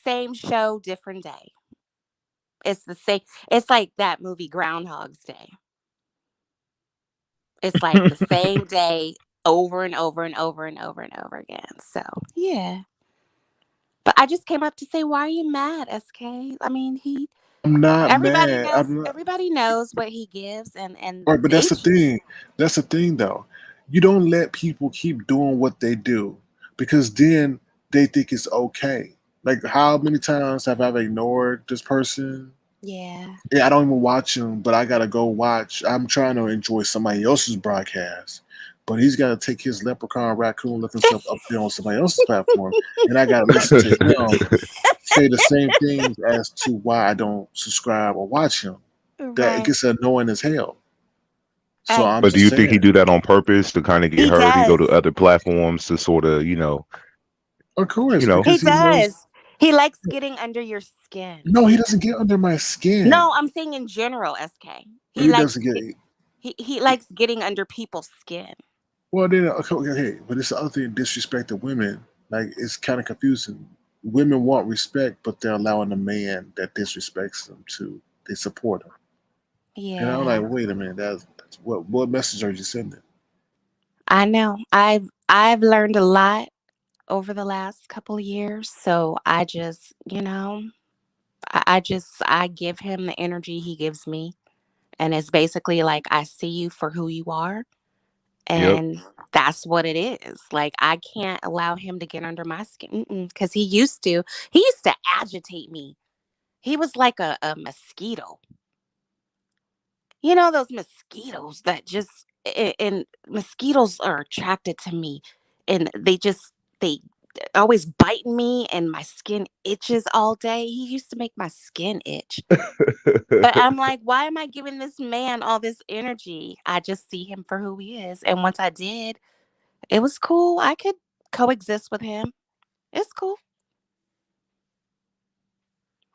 same show, different day. It's the same. It's like that movie Groundhog's Day. It's like the same day over and over and over and over and over again. So, yeah. But I just came up to say, why are you mad, SK? I mean, I'm not everybody mad. knows I'm not everybody knows what he gives, and right, but that's the it's just, thing. That's the thing, though. You don't let people keep doing what they do because then they think it's okay. Like, how many times have I ignored this person? yeah. Yeah, I don't even watch him, but I gotta go watch. I'm trying to enjoy somebody else's broadcast, but he's got to take his leprechaun raccoon looking stuff up there on somebody else's platform, and I gotta listen to him say the same things as to why I don't subscribe or watch him. That it Right. gets annoying as hell. So I I'm But do just you think he saying, do that on purpose to kind of get He heard? He go to does. other platforms to sort of, of you course, know. He because he knows. does. He likes getting under your skin. No, he doesn't get under my skin. No, I'm saying in general, SK. He He likes doesn't get. he likes getting under people's skin. Well, then okay, but it's the other thing. Disrespect the women. Like it's kind of confusing. Women want respect, but they're allowing a man that disrespects them to. They support him, and I'm like, Yeah. wait a minute. That's what message are you sending? I know. I've learned a lot over the last couple of years, so I just, I give him the energy he gives me, and it's basically like I see you for who you are, Yep. and that's what it is. Like I can't allow him to get under my skin because he used to agitate me. He was like a mosquito. You know those mosquitoes that just and mosquitoes are attracted to me, and they always bite me and my skin itches all day. He used to make my skin itch. But I'm like, why am I giving this man all this energy? I just see him for who he is. And once I did, it was cool. I could coexist with him. It's cool.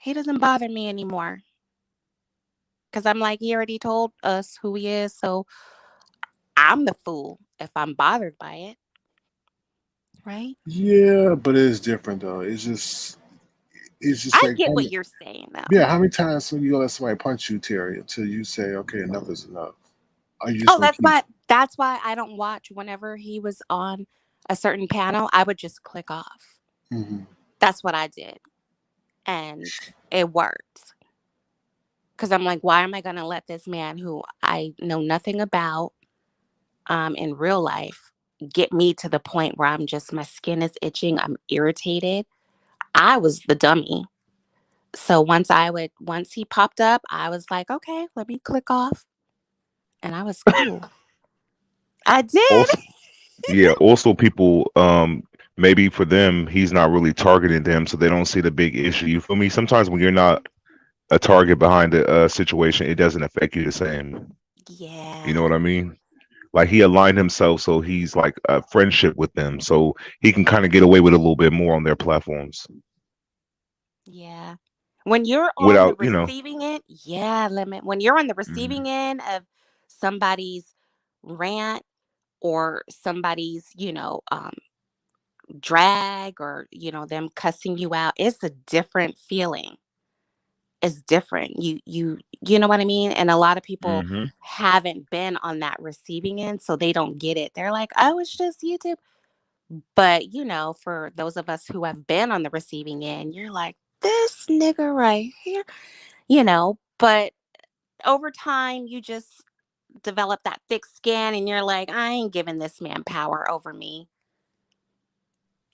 He doesn't bother me anymore because I'm like, he already told us who he is. So I'm the fool if I'm bothered by it, right? Yeah, but it's different though. It's just I like get what you're saying, yeah, though. how many times will you gonna let somebody punch you, Terry, until you say, okay, enough is enough? Are you just Oh, gonna keep? that's why I don't watch whenever he was on a certain panel. I would just click off. Mhm. That's what I did, and it worked. Because I'm like, why am I going to let this man who I know nothing about in real life get me to the point where I'm just, my skin is itching, I'm irritated. I was the dummy. So once he popped up, I was like, okay, let me click off. And I was cool. I did. Also, yeah. Also, people, maybe for them, he's not really targeting them, so they don't see the big issue. You feel me? Sometimes when you're not a target behind a situation, it doesn't affect you the same. You know Yeah. what I mean? Like he aligned himself, so he's like a friendship with them, so he can kind of get away with a little bit more on their platforms Yeah. When you're on the without, you know. receiving end, yeah, limit. When you're on the Mhm. receiving end of somebody's rant or somebody's, drag or, them cussing you out, it's a different feeling. It's different. You know what I mean? And a lot of people Mhm. haven't been on that receiving end, so they don't get it. They're like, "Oh, it's just YouTube." But, for those of us who have been on the receiving end, you're like, "This nigga right here." But over time you just develop that thick skin and you're like, I ain't giving this man power over me.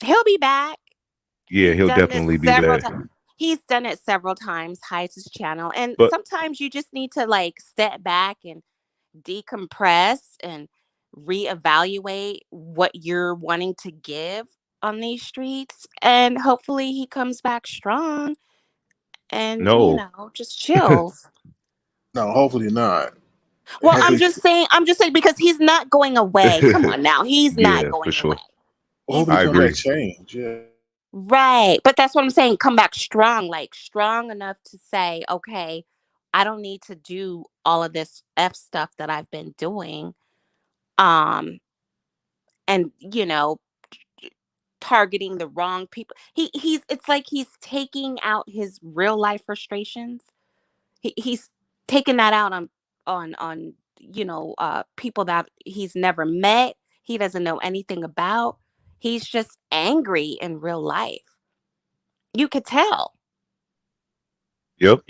He'll be back. Yeah, He's he'll done this definitely be several back. times. He's done it several times, hides his channel. And But sometimes you just need to like step back and decompress and reevaluate what you're wanting to give on these streets. And hopefully he comes back strong and, no. just chills. No, hopefully not. Well, Hopefully, I'm just saying because he's not going away. Come on now. He's not Yeah, for going away. sure. He's hopefully I come not. back agree. change. Yeah. Right. But that's what I'm saying. Come back strong, like strong enough to say, okay, I don't need to do all of this F stuff that I've been doing. Um, and targeting the wrong people. He's it's like he's taking out his real life frustrations. He's taking that out on people that he's never met, he doesn't know anything about. He's just angry in real life. You could tell. Yep.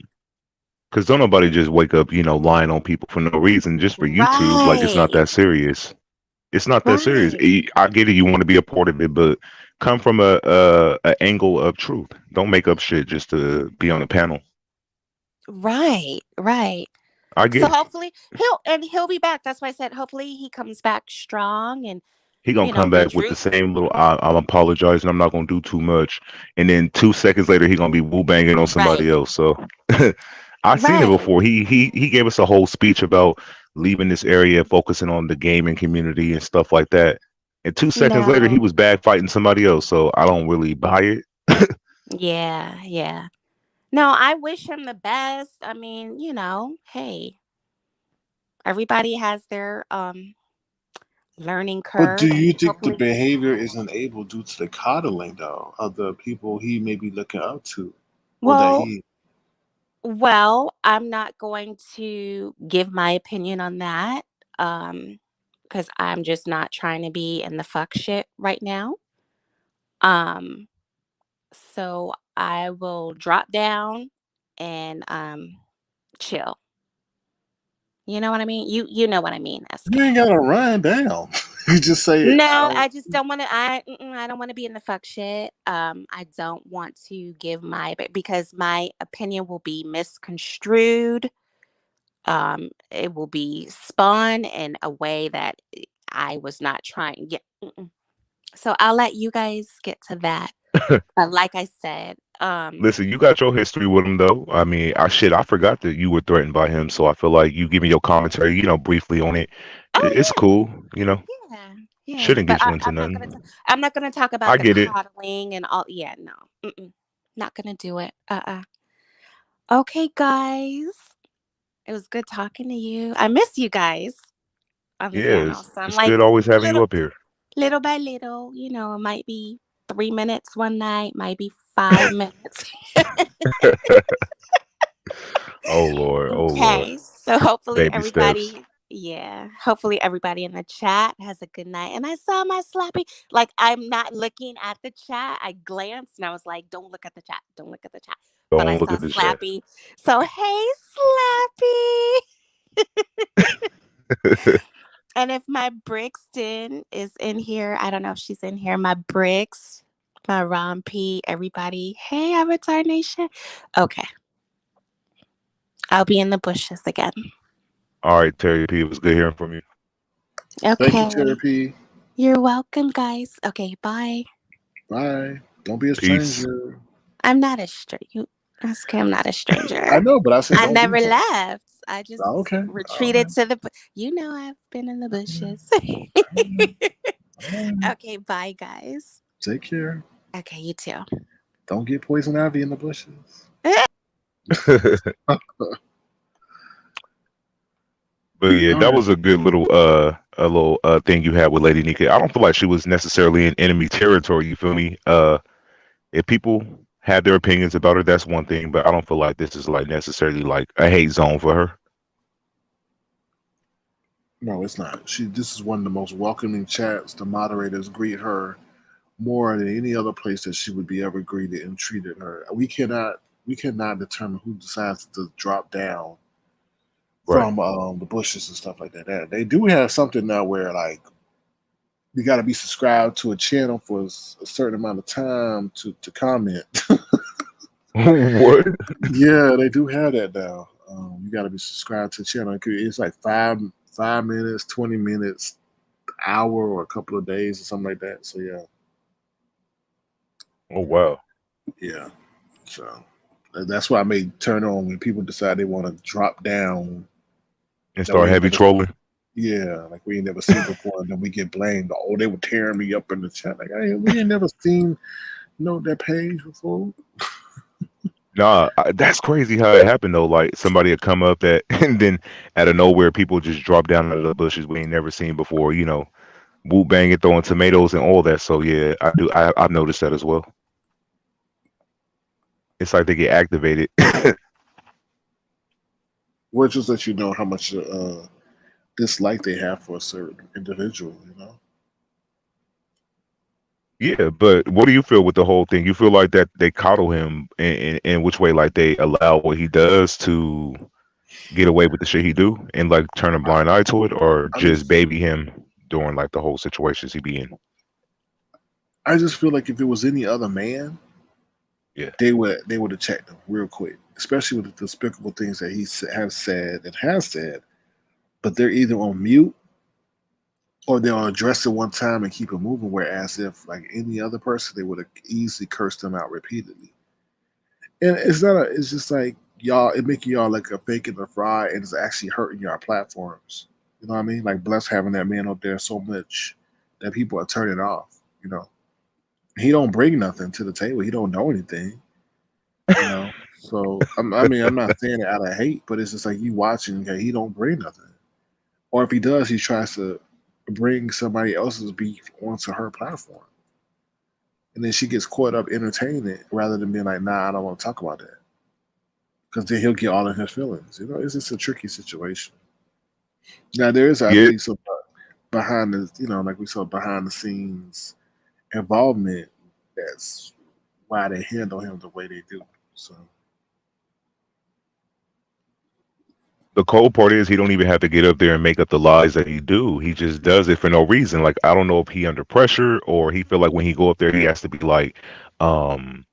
Because don't nobody just wake up, lying on people for no reason just for YouTube. Like it's not Right. that serious. It's not that serious. Right. I get it. You want to be a part of it, but come from a angle of truth. Don't make up shit just to be on a panel. Right. Right. I So get it. hopefully he'll be back. That's why I said hopefully he comes back strong and He gonna come the back with the truth. same little. I'm apologizing. I'm not gonna do too much, and then 2 seconds later he gonna be woo banging on Right. somebody else. So I seen it Right. before. He gave us a whole speech about leaving this area, focusing on the gaming community and stuff like that. And 2 seconds later he No. was back fighting somebody else. So I don't really buy it. Yeah. Yeah. No, I wish him the best. I mean, hey, everybody has their learning But do curve and you think the hopefully behavior is enabled due to the coddling, though, of the people he may be looking up to, or that well, he? I'm not going to give my opinion on that. Um because I'm just not trying to be in the fuck shit right now. Um so I will drop down and chill. You know what I mean? You know what I mean, SK. You ain't gotta run down. You just say, I No, don't. I just don't want to. I don't want to be in the fuck shit. I don't want to give because my opinion will be misconstrued. It will be spun in a way that I was not trying. Yeah. So I'll let you guys get to that. Like I said, Listen, you got your history with him though. I mean, I forgot that you were threatened by him. So I feel like you give me your commentary, briefly on it. It's oh cool. yeah, yeah. Shouldn't But get you into nothing. I'm not gonna talk about I the get it. coddling and all. Yeah, no, not gonna do it. Okay, guys. It was good talking to you. I miss you guys on the Yeah, panel. So I'm it's like good always having you little up here. little by little, it might be 3 minutes one night, might be 5 minutes. Oh Lord, oh Lord. Okay. So hopefully Baby steps. everybody in the chat has a good night. And I saw my slappy. Like I'm not looking at the chat. I glanced and I was like, don't look at the chat. Don't look at the chat. But I Don't look saw at the chat. Slappy. So hey Slappy. And if my Brixton is in here, I don't know if she's in here. My Brix, my Ron P, everybody. Hey, Avatar Nation. Okay. I'll be in the bushes again. All right, Terry P. It was good hearing from you. Thank you, Okay. Therapy. You're welcome, guys. Okay, bye. Bye. Don't be a Peace. stranger. I'm not a stranger. I'm not a I stranger. know, but I said I don't be never one. left. I just Oh, okay. All retreated right. to the. I've been in the bushes. All right. All right. Okay, bye, guys. Take care. Okay, you too. Don't get poison ivy in the bushes. But yeah, All that right. was a little thing you had with Lady Nika. I don't feel like she was necessarily in enemy territory, you feel me? If people had their opinions about her, that's one thing, but I don't feel like this is like necessarily like a hate zone for her. No, it's not. This is one of the most welcoming chats. The moderators greet her more than any other place that she would be ever greeted and treated her. We cannot determine who decides to drop down Right. from the bushes and stuff like that. They do have something now where like you got to be subscribed to a channel for a certain amount of time to comment. What? Yeah, they do have that now. You got to be subscribed to the channel. It's like 5 minutes, 20 minutes, hour, or a couple of days or something like that. So yeah, Oh wow. yeah. So that's why I may turn on when people decide they want to drop down And that start we ain't heavy never, trolling. yeah, like we ain't never seen before, and then we get blamed. Oh, they were tearing me up in the chat. Like, hey, we ain't never seen that page before. Nah, that's crazy how it happened though. Like somebody had come up that, and then out of nowhere, people just drop down out of the bushes we ain't never seen before. Whoop banging, throwing tomatoes and all that. So yeah, I do. I've noticed that as well. It's like they get activated. Well, just let you know how much dislike they have for a certain individual. Yeah, but what do you feel with the whole thing? You feel like that they coddle him in which way? Like they allow what he does to get away with the shit he do and like turn a blind eye to it, or I just just, baby him during like the whole situations he be in? I just feel like if it was any other man, Yeah. they would have checked him real quick, especially with the despicable things that has said. But they're either on mute or they'll address it one time and keep it moving. Whereas if like any other person, they would have easily cursed them out repeatedly. And it's not. It's just like y'all. It making y'all like a fake and a fry, and it's actually hurting your platforms. You know what I mean? Like Bless having that man up there so much that people are turning off. He don't bring nothing to the table. He don't know anything. So I mean, I'm not saying it out of hate, but it's just like you watching. Okay, he don't bring nothing. Or if he does, he tries to bring somebody else's beef onto her platform. And then she gets caught up entertaining it rather than being like, nah, I don't want to talk about that. Because then he'll get all in his feelings. It's just a tricky situation. Now, there is, I Yeah, think, some behind the, like we saw behind the scenes involvement. That's why they handle him the way they do. So, the cold part is he don't even have to get up there and make up the lies that he do. He just does it for no reason. Like I don't know if he under pressure or he feel like when he go up there he has to be um,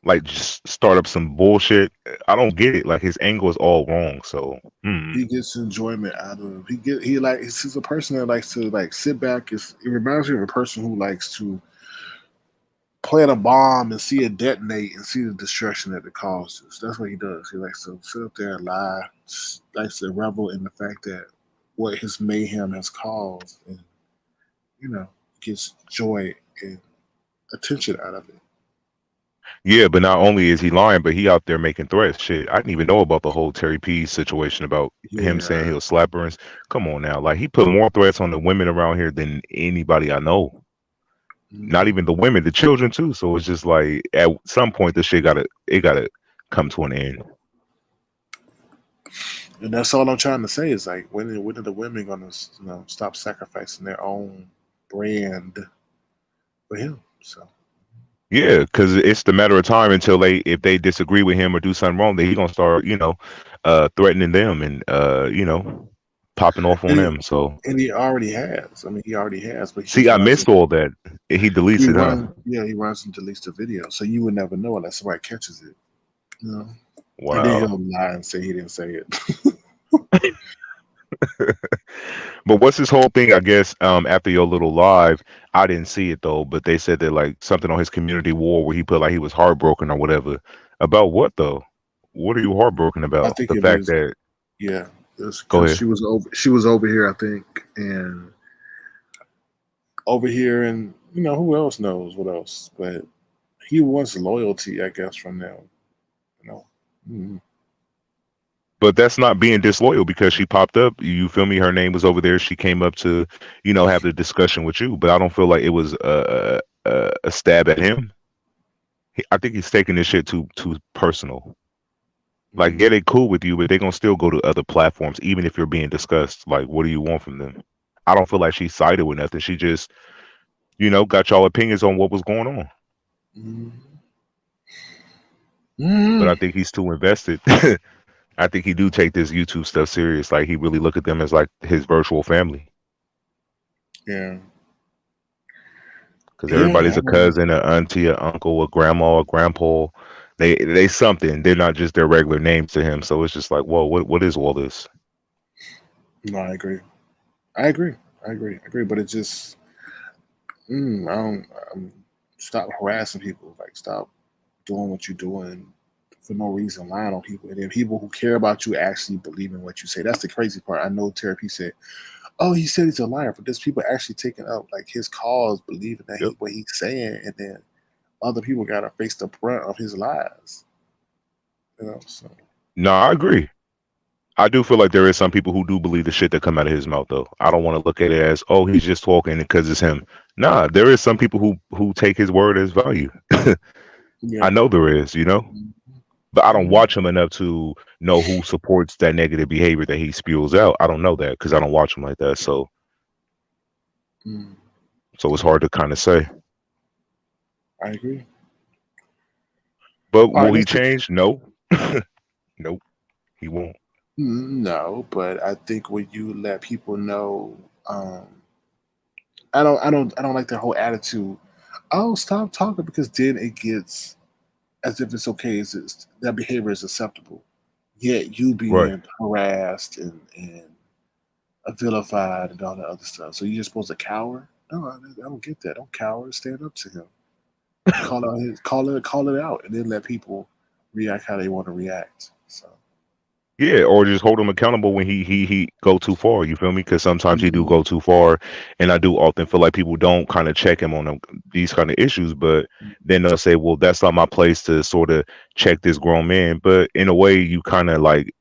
like just start up some bullshit. I don't get it. Like his angle is all wrong. So he gets enjoyment out of he's a person that likes to like sit back. It reminds me of a person who likes to plant a bomb and see it detonate and see the destruction that it causes. That's what he does. He likes to sit up there and lie, likes to revel in the fact that what his mayhem has caused, and you know gets joy and attention out of it. Yeah, but not only is he lying, but he out there making threats. Shit, I didn't even know about the whole Terry P situation about him saying Yeah. he'll slap her. Come on now, like he put more threats on the women around here than anybody I know. Not Hmm. even the women, the children too. So it's just like at some point this shit gotta come to an end. And that's all I'm trying to say is like when are the women gonna stop sacrificing their own brand for him? So Yeah, because it's the matter of time until if they disagree with him or do something wrong, then he gonna start, threatening them and popping off on and he them. So and he already has. I mean, he already has, but he see, just I runs missed it. all that. He deletes He it, huh? runs, yeah, he runs and deletes the video, so you would never know unless somebody catches it. You know, and then Wow. he'll lie and say he didn't say it. But what's this whole thing? I guess after your little live, I didn't see it though, but they said that like something on his community wall where he put like he was heartbroken or whatever. About what though? What are you heartbroken I about? think The it fact was, that yeah, it was go because ahead. she was over here, I think, and over here, and who else knows what else, but he wants loyalty, I guess, from them. You know. Mhm. But that's not being disloyal because she popped up. You feel me? Her name was over there. She came up to, have the discussion with you. But I don't feel like it was a stab at him. I think he's taking this shit too personal. Like, yeah, Mhm. they cool with you, but they gonna still go to other platforms, even if you're being discussed. Like, what do you want from them? I don't feel like she sided with nothing. She just, got y'all opinions on what was going on. Mhm. But I Mhm. think he's too invested. I think he do take this YouTube stuff serious. Like, he really look at them as like his virtual family. Yeah. Because Yeah. everybody's a cousin, a auntie, a uncle, a grandma, a grandpa. They something. They're not just their regular names to him. So it's just like, whoa, what is all this? No, I agree. I agree. I agree. But it just, I don't. Stop harassing people. Like, stop doing what you're doing for no reason, lying on people, and then people who care about you actually believe in what you say. That's the crazy part. I know Therapy said, "Oh, he said he's a liar," but there's people actually taking up like his cause, believing that Yep. what he's saying, and then other people got to face the brunt of his lies. So No, I agree. I do feel like there is some people who do believe the shit that come out of his mouth, though. I don't want to look at it as, oh, he's just talking because it's him. Nah, there is some people who take his word as value. I yeah. know there is, but I don't Mhm. watch him enough to know who supports that negative behavior that he spews out. I don't know that because I don't watch him like that. Mm. So it's Yeah, hard to kind of say. I agree. But All right, will he let's get. change? No, nope, he won't. No, but I think when you let people know, I don't like their whole attitude. Oh, stop talking because then it gets as if it's okay, that behavior is acceptable. Yet you Right. being harassed and vilified and all that other stuff. So you're just supposed to cower? No, I don't get that. Don't cower. Stand up to him. Call it out, and then let people react how they want to react. So. Yeah, or just hold him accountable when he go too far. You feel me? Because sometimes he do Mhm. go too far, and I do often feel like people don't kind of check him on these kind of issues. But then they'll say, "Well, that's not my place to sort of check this grown man." But in a way, you kind of like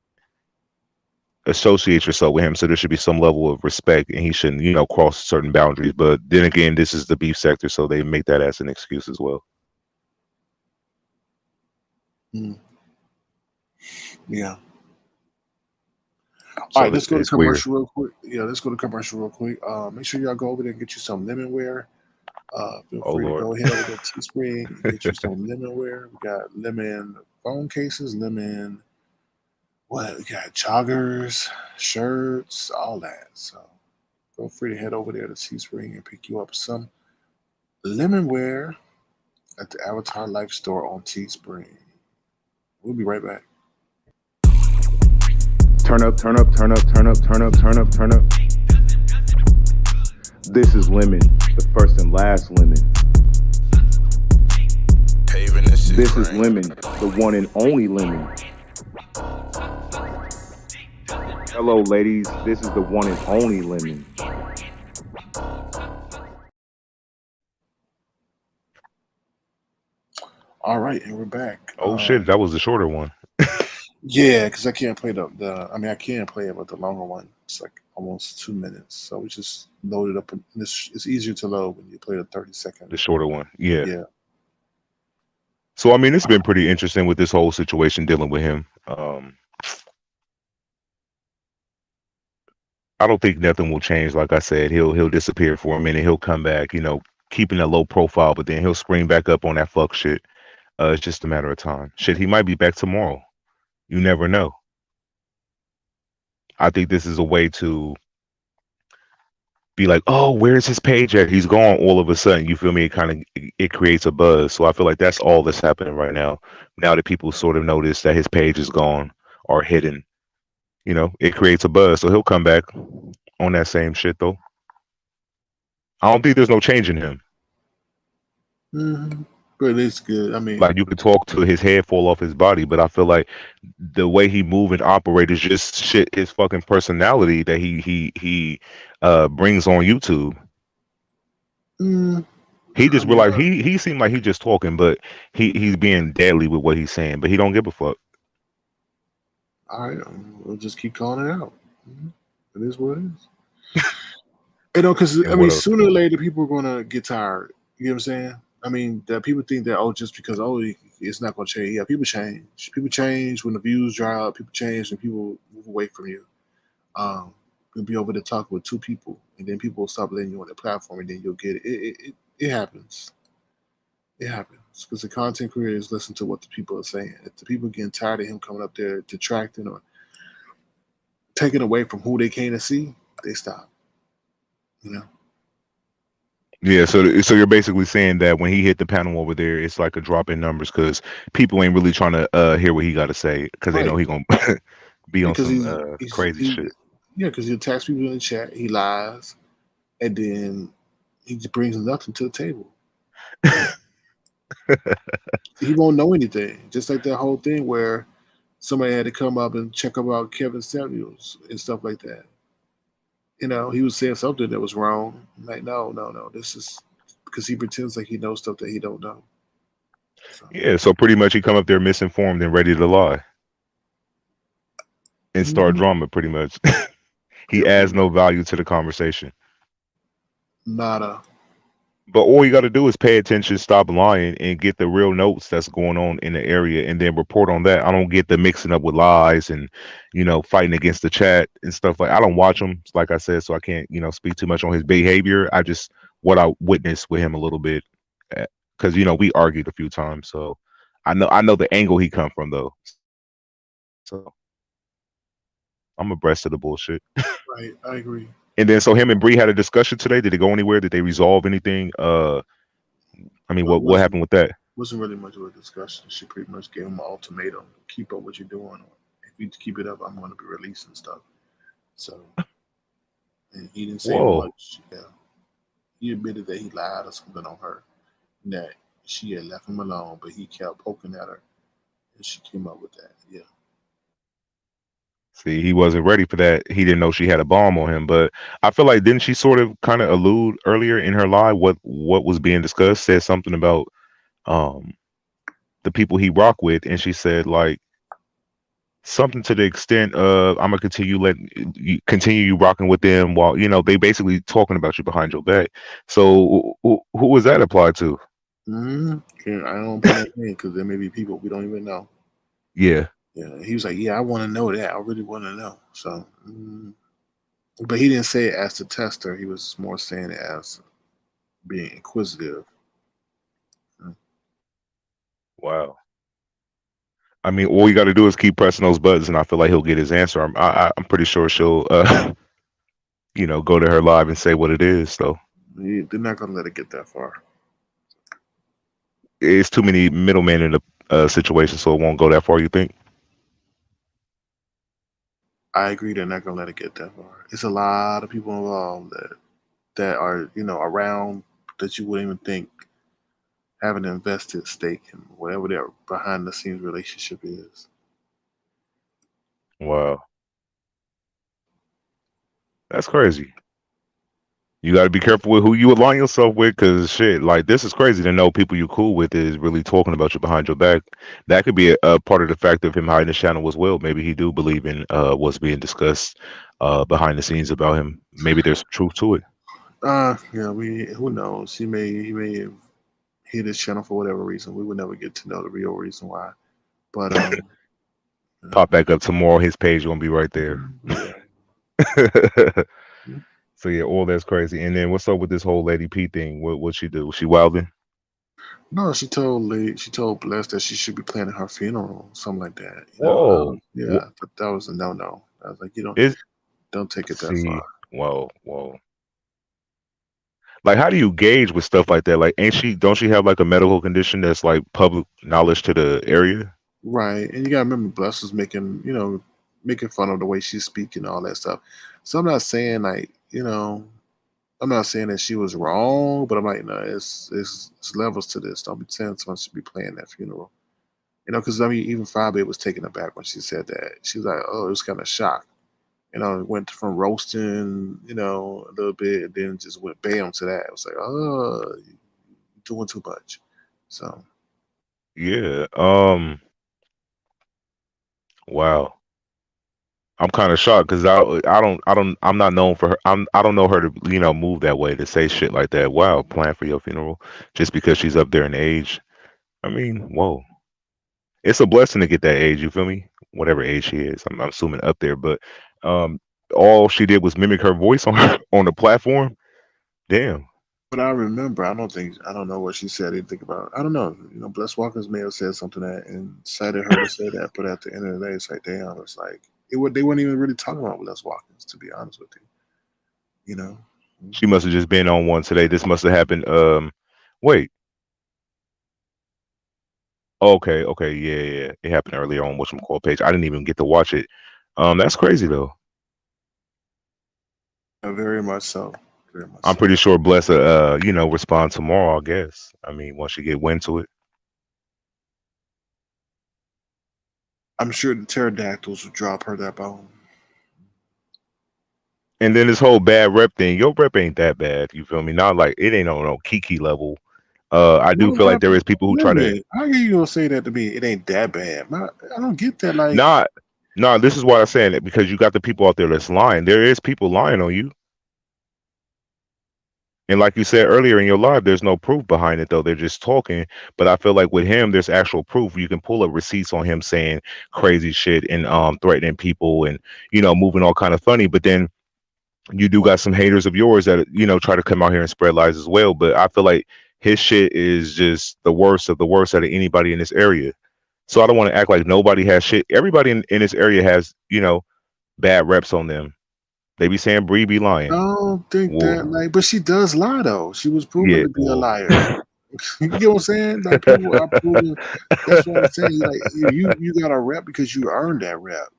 associate yourself with him, so there should be some level of respect, and he shouldn't, cross certain boundaries. But then again, this is the beef sector, so they make that as an excuse as well. Mm. Yeah. All So right, let's go to it's weird. commercial real quick. Yeah, let's go to commercial real quick. Make sure y'all go over there and get you some lemonware. Feel Oh free to Lord. go ahead over to Teespring and get you some lemonware. We got lemon phone cases, lemon what we got joggers, shirts, all that. So feel free to head over there to Teespring and pick you up some lemonware at the Avatar Life Store on Teespring. We'll be right back. Turn up, turn up, turn up, turn up, turn up, turn up, turn up. This is Lemon, the first and last Lemon. Paving this This is Ukraine. Lemon, the one and only Lemon. Hello, ladies. This is the one and only Lemon. All All right, and we're back. Oh shit, that was the shorter one. Yeah, because I can't play the. I mean, I can play it, but the longer one, it's like almost 2 minutes. So we just load it up. And it's easier to load when you play the 30 second. The shorter one. Yeah. Yeah. So I mean, it's been pretty interesting with this whole situation dealing with him. I don't think nothing will change. Like I said, he'll disappear for a minute. He'll come back, keeping a low profile, but then he'll spring back up on that fuck shit. It's just a matter of time. Shit, he might be back tomorrow. You never know. I think this is a way to be like, oh, where's his page at? He's gone all of a sudden. You feel me? It creates a buzz. So I feel like that's all that's happening right now. Now that people sort of notice that his page is gone or hidden, it creates a buzz. So he'll come back on that same shit though. I don't think there's no change in him. Hmm. But it's good. I mean, Like you could talk to his head fall off his body, but I feel like the way he move and operate is just shit. His fucking personality that he brings on YouTube. mm, He I just mean, realized he seemed like he's just talking, but he's being deadly with what he's saying, but he don't give a fuck. all right, we'll just keep calling it out. Mhm. It is what it is. Because I And mean, what else? sooner or later, people are gonna get tired. You know what I'm saying? I mean, that people think that just because it's not gonna change. Yeah, people change. People change when the views drop. People change when people move away from you. You'll be over to talk with two people, and then people will stop letting you on the platform, and then you'll get it. It happens. It happens because the content creators listen to what the people are saying. If the people getting tired of him coming up there detracting or taking away from who they came to see, they stop. You know. Yeah, so you're basically saying that when he hit the panel over there, it's like a drop in numbers because people ain't really trying to hear what he got to say because they know Right. he gonna be on Because some crazy he shit. yeah, because he attacks people in the chat, he lies, and then he just brings nothing to the table. He won't know anything. Just like that whole thing where somebody had to come up and check about Kevin Samuels and stuff like that. He was saying something that was wrong. I'm like, no, no, no. This is because he pretends like he knows stuff that he don't know. So, Yeah, so pretty much he come up there misinformed and ready to lie and start mhm. drama. Pretty much, he Yeah, adds pretty no much. value to the conversation. Nada. But all you got to do is pay attention, stop lying, and get the real notes that's going on in the area, and then report on that. I don't get the mixing up with lies and fighting against the chat and stuff like. I don't watch him, like I said, so I can't speak too much on his behavior. I just what I witnessed with him a little bit, because we argued a few times, so I know the angle he come from though. So I'm abreast of the bullshit. Right. I agree. And then so him and Bree had a discussion today. Did it go anywhere? Did they resolve anything? I mean, Well, it what happened with that? wasn't really much of a discussion. She pretty much gave him an ultimatum: keep up what you're doing. If you keep it up, I'm going to be releasing stuff. So, and he didn't say Whoa. much. Yeah, he admitted that he lied or something on her, and that she had left him alone, but he kept poking at her, and she came up with that. Yeah. See, he wasn't ready for that. He didn't know she had a bomb on him. But I feel like didn't she sort of kind of allude earlier in her live what was being discussed? Said something about um the people he rock with, and she said like something to the extent of I'm gonna continue you rocking with them while they basically talking about you behind your back. So who was that applied to? I don't put that in because there may be people we don't even know. Yeah. Yeah. He was like, "Yeah, I want to know that. I really want to know." So, but he didn't say it as to test her. He was more saying it as being inquisitive. Mm. Wow. I mean, all you got to do is keep pressing those buttons, and I feel like he'll get his answer. I'm pretty sure she'll go to her live and say what it is. So They're not gonna let it get that far. it's too many middlemen in the situation, so it won't go that far. You think? I agree they're not gonna let it get that far. It's a lot of people involved that are around that you wouldn't even think have an invested stake in whatever their behind the scenes relationship is. Wow, that's crazy. You got to be careful with who you align yourself with, because shit, like this is crazy to know people you cool with is really talking about you behind your back. That could be a part of the fact of him hiding his channel as well. Maybe he do believe in what's being discussed behind the scenes about him. Maybe there's some truth to it. Yeah, we who knows? He may have hit his channel for whatever reason. We would never get to know the real reason why. But you Pop know, back up tomorrow, his page gonna be right there. yeah. So yeah, all that's crazy. And then what's up with this whole Lady P thing? What she do? Was she wilding? No, she told Bless that she should be planning her funeral, something like that. Whoa. Yeah, but that was a no no. I was like, you Is don't take it that see, far. whoa. Like, how do you gauge with stuff like that? Like, ain't she? Don't she have like a medical condition that's like public knowledge to the area? Right, and you gotta remember, Bless was making making fun of the way she speak and all that stuff. So I'm not saying like I'm not saying that she was wrong, but I'm like, no, it's levels to this. Don't be saying someone should be playing that funeral. Because I mean, even Fabi was taken aback when she said that. She was like, "Oh, it was kind of shocked." It went from roasting, a little bit, and then just went bam to that. It was like, "Oh, you're doing too much." So Yeah. Wow. I'm kind of shocked because I'm not known for her. I don't know her to move that way to say shit like that. Wow, plan for your funeral just because she's up there in age. I mean, whoa. It's a blessing to get that age. You feel me? Whatever age she is, I'm assuming up there. But um, all she did was mimic her voice on on the platform. Damn. but I remember, I don't know what she said. I didn't think about it. I don't know. Bless Walkers may have said something that and cited her to say that, but at the end of the day, it's like, damn, it's like they weren't even really talking about Bless Walkers, to be honest with you. You know, She must have just been on one today. This must have happened. Wait. Okay, yeah. It happened earlier on whatchamacallit page. I didn't even get to watch it. That's crazy though. very much so, very much I'm so. pretty sure Bless respond tomorrow, I guess. I mean, once you get wind to it. I'm sure the pterodactyls would drop her that bone. And then this whole bad rep thing, your rep ain't that bad. You feel me? Not like it ain't on no Kiki level. I do No, feel like there is people who wait a try to minute. How are you gonna say that to me? It ain't that bad. I don't get that. Like, not. No, this is why I'm saying it because you got the people out there that's lying. There is people lying on you. And like you said earlier in your live, there's no proof behind it though. They're just talking. But I feel like with him, there's actual proof. You can pull up receipts on him saying crazy shit and threatening people and moving all kind of funny. But then you do got some haters of yours that try to come out here and spread lies as well. But I feel like his shit is just the worst of the worst out of anybody in this area. So I don't want to act like nobody has shit. Everybody in this area has bad reps on them. They be saying Bree be I lying. don't think that. Well, Like, but she does lie though. She was proven yeah, to be a well. liar. You get what I'm saying? Like, people are proven. That's what I'm saying. Like, you got a rep because you earned that rep,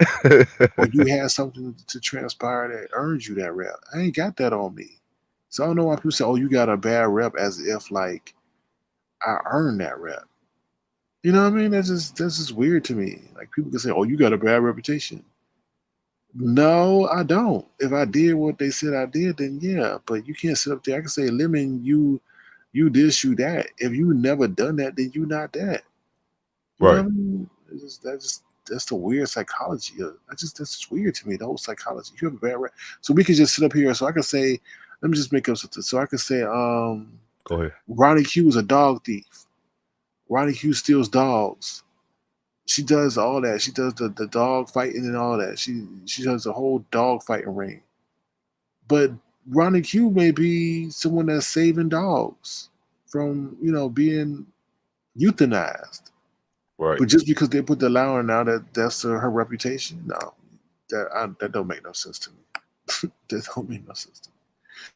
or you had something to transpire that earned you that rep. I ain't got that on me, so I don't know why people say, "Oh, you got a bad rep," as if like I earned that rep. You know what I mean? That's just weird to me. Like, people can say, "Oh, you got a bad reputation." No, I don't. If I did what they said I did, then yeah. But you can't sit up there. I can say, Lemon, you this, you that. If you never done that, then you not that. You know what Right. I mean? That's the weird psychology. That's just weird to me. The whole psychology. You have a bad rep. So we could just sit up here. So I can say, let me just make up something. So I can say, Go ahead. Ronnie Q is a dog thief. Ronnie Q steals dogs. She does all that. She does the dog fighting and all that. She does the whole dog fighting ring. But Ronnie Q may be someone that's saving dogs from being euthanized. Right. But just because they put the allowing now that's her reputation, no, that don't make no sense to me. That don't make no sense to me.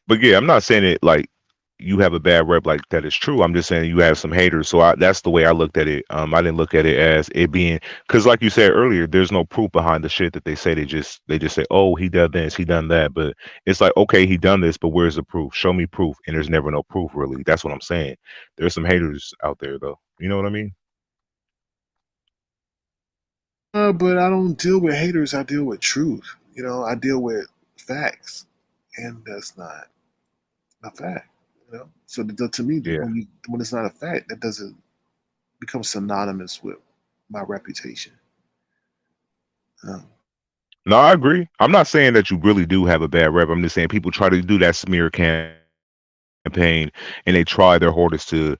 But yeah, I'm not saying it like you have a bad rep like that is true. I'm just saying you have some haters. So that's the way I looked at it. I didn't look at it as it being because, like you said earlier, there's no proof behind the shit that they say. They just say, "Oh, he done this, he done that." But it's like, okay, he done this, but where's the proof? Show me proof, and there's never no proof really. That's what I'm saying. There's some haters out there though. You know what I mean? But I don't deal with haters. I deal with truth. I deal with facts, and that's not. a fact. So to me, Yeah. when it's not a fact, that doesn't become synonymous with my reputation. Um, No, I agree. I'm not saying that you really do have a bad rep. I'm just saying people try to do that smear campaign and they try their hardest to,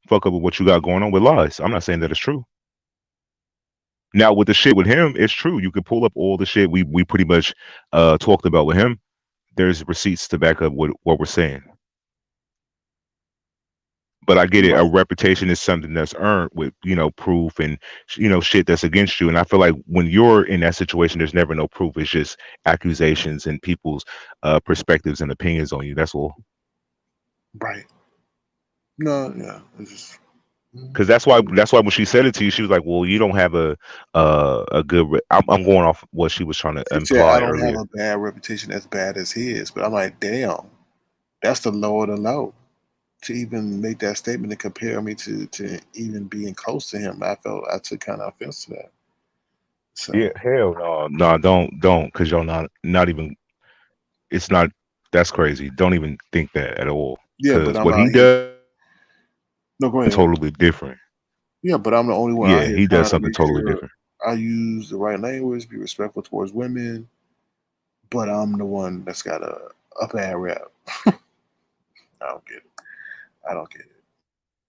fuck up with what you got going on with lies. I'm not saying that it's true. Now with the shit with him, it's true. You could pull up all the shit we pretty much talked about with him. There's receipts to back up what we're saying. But I get it. A right, reputation is something that's earned with, proof and shit that's against you. And I feel like when you're in that situation, there's never no proof. It's just accusations and people's perspectives and opinions on you. That's all. right. No, yeah, it's just. Because that's why when she said it to you, she was like, "Well, you don't have a good." I'm going off what she was trying to She said I imply don't have earlier. a bad reputation as bad as his, but I'm like, damn, that's the low of the low. To even make that statement and compare me to even being close to him, I took kind of offense to that. Yeah, So hell no, no, don't, because y'all not even. It's not. That's crazy. Don't even think that at all. yeah, but Because I'm what out he here. does No, go is ahead. totally different. Yeah, but I'm the only one out Yeah, here he does trying to something make totally sure different. I use the right language, be respectful towards women, but I'm the one that's got a bad rap. I don't get it. I don't get it.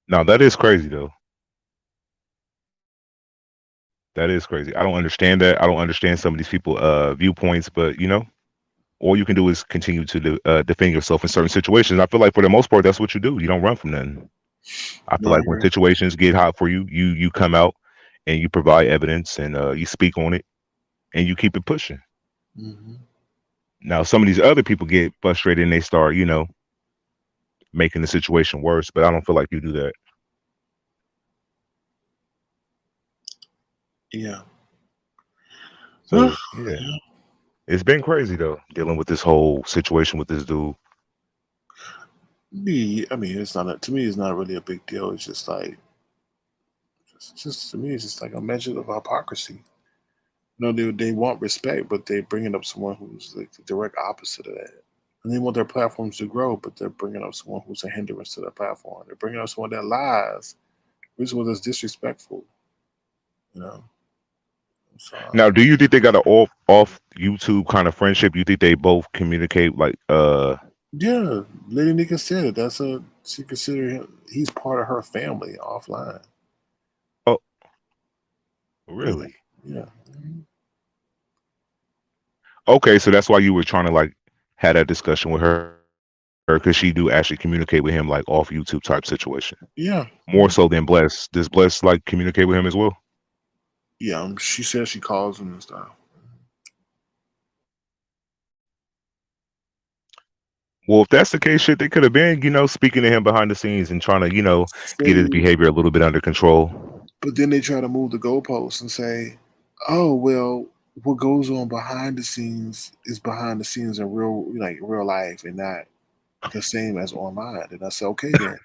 Now that is crazy though. That is crazy. I don't understand that. I don't understand some of these people viewpoints, but all you can do is continue to defend yourself in certain situations. I feel like for the most part, that's what you do. You don't run from nothing. I feel No, I like when agree. situations get hot for you, you come out and you provide evidence and you speak on it and you keep it pushing. Hmm. Now, some of these other people get frustrated and they start, making the situation worse. But I don't feel like you do that. Yeah. So yeah, it's been crazy though dealing with this whole situation with this dude. Me, I mean, it's not to me. It's not really a big deal. It's just like, just to me, it's just like a measure of hypocrisy. They want respect, but they bringing up someone who's like the direct opposite of that. And they want their platforms to grow, but they're bringing up someone who's a hindrance to their platform. They're bringing up someone that lies, which was disrespectful. You know. So Now, do you think they got an off YouTube kind of friendship? You think they both communicate like yeah, Lady Nika said it. She considered him. He's part of her family offline. oh, Yeah, really? yeah, Okay, so that's why you were trying to like have that discussion with her because she do actually communicate with him like off YouTube type situation. yeah, More so than Bless. Does Bless like communicate with him as well? yeah. She says she calls him and stuff. Well, if that's the case, shit, they could have been, speaking to him behind the scenes and trying to, get his Say, behavior a little bit under control. but then they try to move the goalposts and say, "Oh well, what goes on behind the scenes is behind the scenes in real life, and not the same as online." And I said, "Okay, then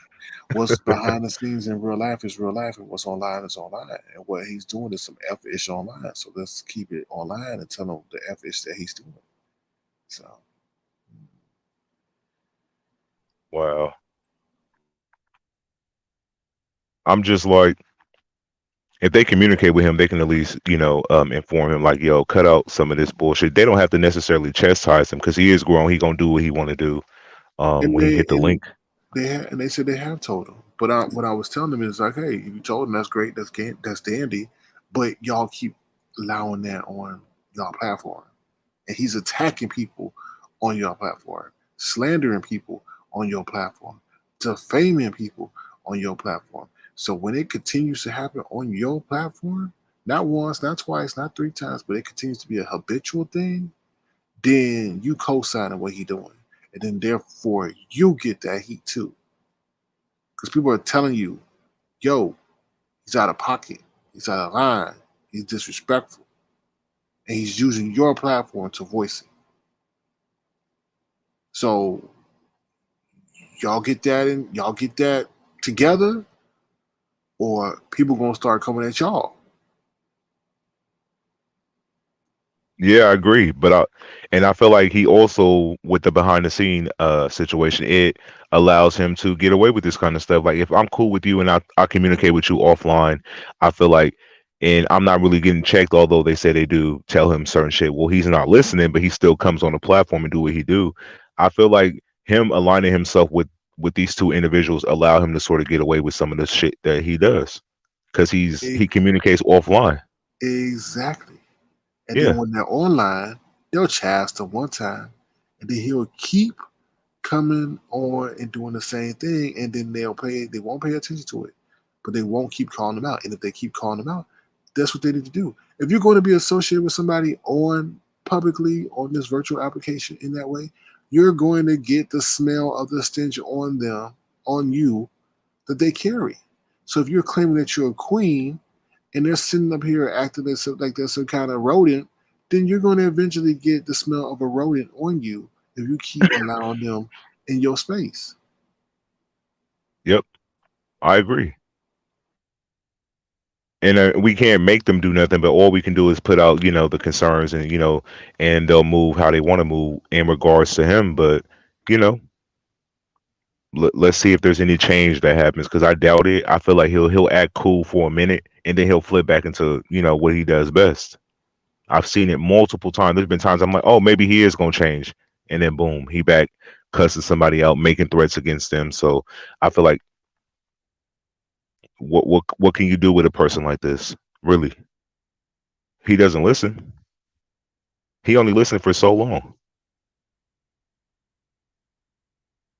what's behind the scenes in real life is real life, and what's online is online. And what he's doing is some F ish online. So let's keep it online and tell him the F ish that he's doing." So Wow. I'm just like, if they communicate with him, they can at least, inform him like, yo, cut out some of this bullshit. They don't have to necessarily chastise him because he is grown. He gonna do what he want to do. and When he they hit the link. and they said they have told him. But what I was telling them is like, hey, if you told him, that's great, that's dandy, but y'all keep allowing that on y'all platform, and he's attacking people on your platform, slandering people on your platform, defaming people on your platform. So when it continues to happen on your platform, not once, not twice, not three times, but it continues to be a habitual thing, then you co-signing what he doing, and then therefore you get that heat too, because people are telling you, "Yo, he's out of pocket, he's out of line, he's disrespectful, and he's using your platform to voice it." So y'all get that together, or people gonna start coming at y'all. Yeah, I agree. And I feel like he also, with the behind the scene situation, it allows him to get away with this kind of stuff. Like if I'm cool with you and I communicate with you offline, I feel like, and I'm not really getting checked, although they say they do tell him certain shit. Well, he's not listening, but he still comes on the platform and do what he do. I feel like him aligning himself with these two individuals allow him to sort of get away with some of the shit that he does because E- he communicates offline. Exactly. And then Yeah. when they're online, they'll chast him one time, and then he'll keep coming on and doing the same thing, and then they won't pay attention to it, but they won't keep calling them out. And if they keep calling them out, that's what they need to do. If you're going to be associated with somebody on publicly on this virtual application in that way, you're going to get the smell of the stench on them, on you, that they carry. So if you're claiming that you're a queen and they're sitting up here acting as like they're some kind of rodent, then you're going to eventually get the smell of a rodent on you if you keep allowing them in your space. Yep. I agree. And we can't make them do nothing, but all we can do is put out, the concerns, and and they'll move how they want to move in regards to him. But you know, let's see if there's any change that happens, because I doubt it. I feel like he'll act cool for a minute, and then he'll flip back into what he does best. I've seen it multiple times. There's been times I'm like, oh, maybe he is gonna change, and then boom, he back cussing somebody out, making threats against them. So I feel like what can you do with a person like this? Really, he doesn't listen. He only listened for so long.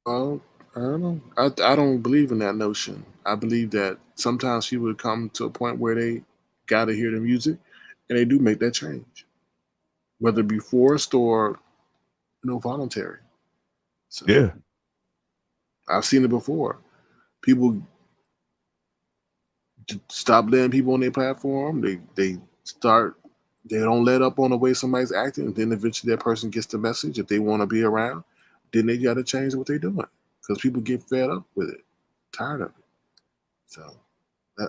Well, I don't know. I don't believe in that notion. I believe that sometimes people come to a point where they got to hear the music, and they do make that change, whether it be forced or voluntary. So Yeah, I've seen it before. People stop letting people on their platform. They start they don't let up on the way somebody's acting, and then eventually that person gets the message. If they want to be around, then they got to change what they're doing because people get fed up with it, tired of it. So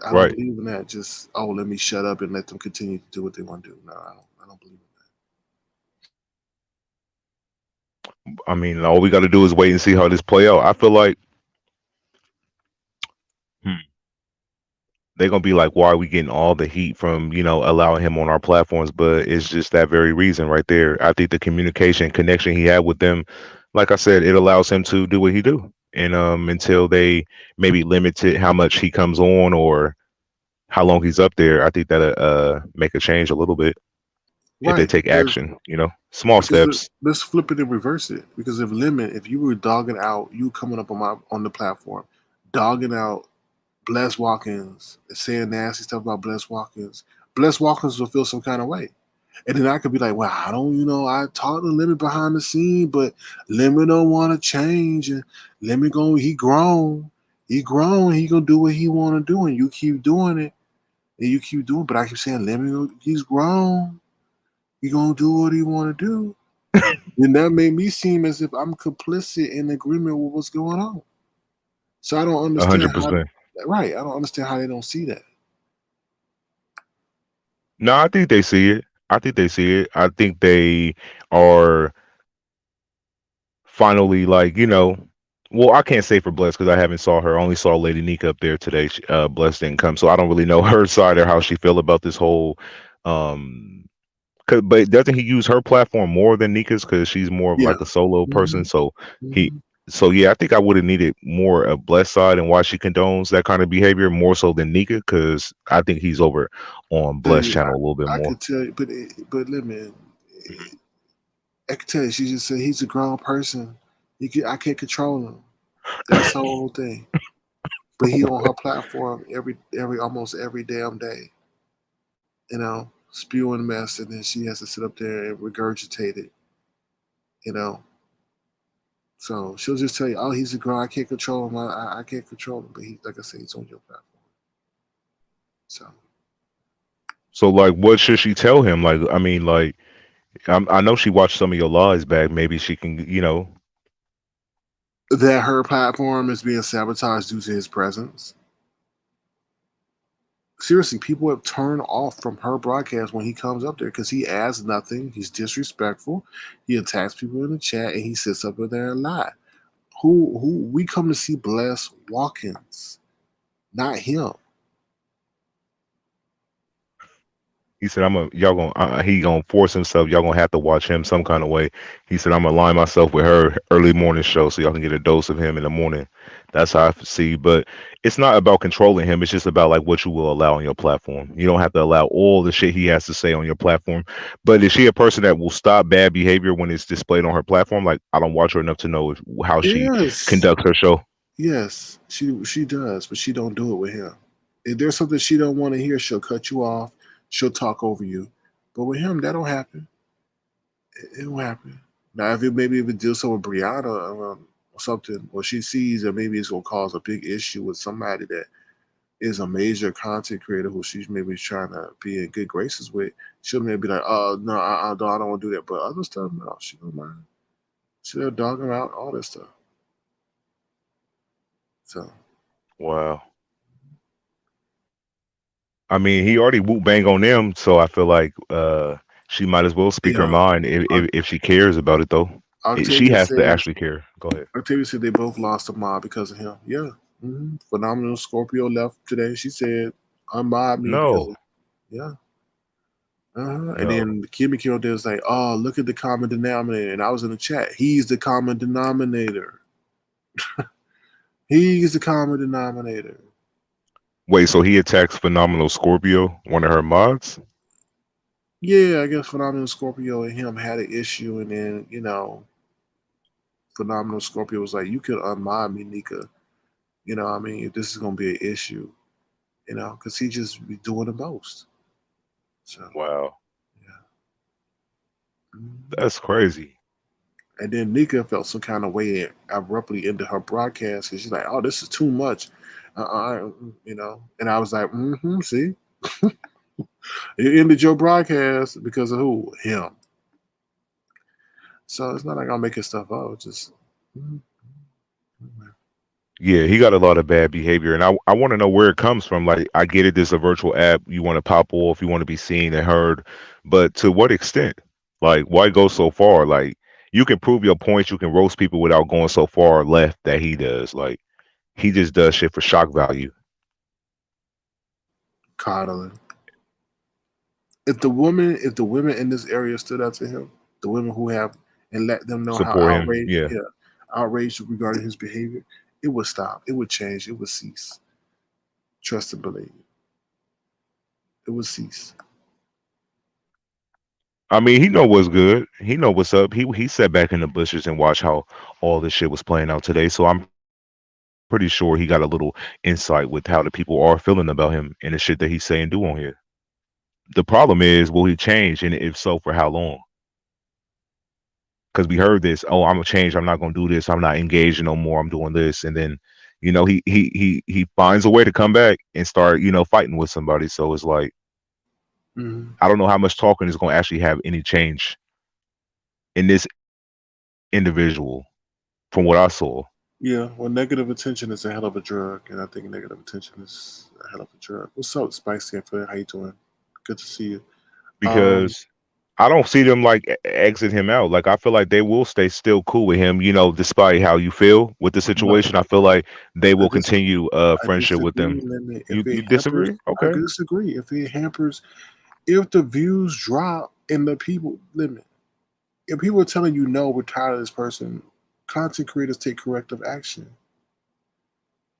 I don't right. believe in that. Just let me shut up and let them continue to do what they want to do. No, I don't. I don't believe in I mean, all we got to do is wait and see how this play out. I feel like hmm, they're gonna be like, "Why are we getting all the heat from allowing him on our platforms?" But it's just that very reason right there. I think the communication connection he had with them, like I said, it allows him to do what he do. And until they maybe limited how much he comes on or how long he's up there, I think that make a change a little bit that. if they Right, take action. Small steps. let's flip it and reverse it. Because if you were dogging out, you coming up on the platform, dogging out Bless Watkins, saying nasty stuff about Bless Watkins will feel some kind of way. And then I could be like, well, I don't, I talked to Lemon behind the scene, but Lemon don't want to change. And Lemon he grown. He grown. He gonna do what he want to do. And you keep doing it. And you keep doing it. But I keep saying, Lemon, he's grown. He gonna do what he want to do. And that made me seem as if I'm complicit in agreement with what's going on. So I don't a understand hundred how, percent. right. I don't understand how they don't see that. No, I think they see it. I think they see it. I think they are finally like well, I can't say for Bless because I haven't saw her. I only saw Lady Nika up there today. Bless didn't come, so I don't really know her side or how she feel about this whole um but doesn't he use her platform more than Nika's because she's more of Yeah. like a solo Hmm. person? So he, Hmm. so yeah, I think I would have needed more of Bless side and why she condones that kind of behavior more so than Nika because I think he's over on Bless Hey, channel a little bit I more. could tell you, but let me. Mhm. I could tell you, she just said he's a grown person. I can't control him. That's the whole thing. But he on her platform every almost every damn day, spewing mess, and then she has to sit up there and regurgitate it, you know. So she'll just tell you, "Oh, he's a grown. I can't control him. I can't control him." But like I said, he's on your platform. So So like, what should she tell him? Like, I mean, like, I know she watched some of your lives back. Maybe she can. that her platform is being sabotaged due to his presence. Seriously, people have turned off from her broadcast when he comes up there because he adds nothing. He's disrespectful. He attacks people in the chat and he sits up there and lie. Who we come to see Bless Watkins, not him. He said, "I'm a y'all gonna he gonna force himself. Y'all gonna have to watch him some kind of way." He said, "I'm gonna align myself with her early morning show so y'all can get a dose of him in the morning." That's how I see. But it's not about controlling him. It's just about like what you will allow on your platform. You don't have to allow all the shit he has to say on your platform. But is she a person that will stop bad behavior when it's displayed on her platform? Like I don't watch her enough to know how she Yes, conducts her show. yes, she does, but she don't do it with him. If there's something she don't want to hear, she'll cut you off. She'll talk over you. But with him, that don't happen. It don't happen. Now, if it maybe if it deals with Brianna or something, or she sees that maybe it's gonna cause a big issue with somebody that is a major content creator who she's maybe trying to be in good graces with, she'll maybe be like, "Oh no, I don't want to do that." But other stuff, no, she don't mind. She'll dog him out, all that stuff. So Wow. I mean, he already whoop bang on them, so I feel like she might as well speak her yeah, mind if she cares about it though. She Octavia has to says actually care. Go ahead. Octavia said they both lost a mob because of him. Yeah, phenomenal. Scorpio left today. She said unmob me because No, of yeah. And no. then Kimmy Kill was like, "Oh, look at the common denominator." And I was in the chat. He's the common denominator. He's the common denominator. Wait, so he attacks Phenomenal Scorpio, one of her mods? Yeah, I guess Phenomenal Scorpio and him had an issue, and then Phenomenal Scorpio was like, "You could unmind me, Nika. I mean, if this is gonna be an issue, because he just be doing the most." So Wow, yeah. Mhm. that's crazy. And then Nika felt some kind of way and abruptly ended her broadcast because she's like, "Oh, this is too much," And I was like, "See, you ended your broadcast because of who? Him." So it's not like I'm making stuff up. It's just, mhm. Yeah, he got a lot of bad behavior, and I want to know where it comes from. Like, I get it, this is a virtual app. You want to pop off, you want to be seen and heard, but to what extent? Like, why go so far? Like, you can prove your points, you can roast people without going so far left that he does. Like, he just does shit for shock value. Coddling. If the women in this area stood up to him, the women who have and let them know how Support him, yeah. outraged regarding his behavior, it would stop. It would change. It would cease. Trust and believe. It would cease. I mean, he know what's good. He know what's up. He sat back in the bushes and watched how all this shit was playing out today. So I'm pretty sure he got a little insight with how the people are feeling about him and the shit that he's saying do on here. The problem is, will he change? And if so, for how long? Because we heard this, oh, I'm gonna change. I'm not gonna do this. I'm not engaging no more. I'm doing this, and then, he finds a way to come back and start, fighting with somebody. So it's like Hmm. I don't know how much talking is gonna actually have any change in this individual from what I saw. Yeah. Well, negative attention is a hell of a drug, and I think negative attention is a hell of a drug. What's up, Spicy? How you doing? Good to see you. Um, Because I don't see them like exit him out. Like I feel like they will stay still cool with him, despite how you feel with the no, situation. I feel like they I will dis continue I friendship with them. disagree, Lemon. You If it you hampers, disagree? I Okay. disagree. If it hampers, if the views drop and the people limit, if people are telling you no, we're tired of this person, content creators take corrective action.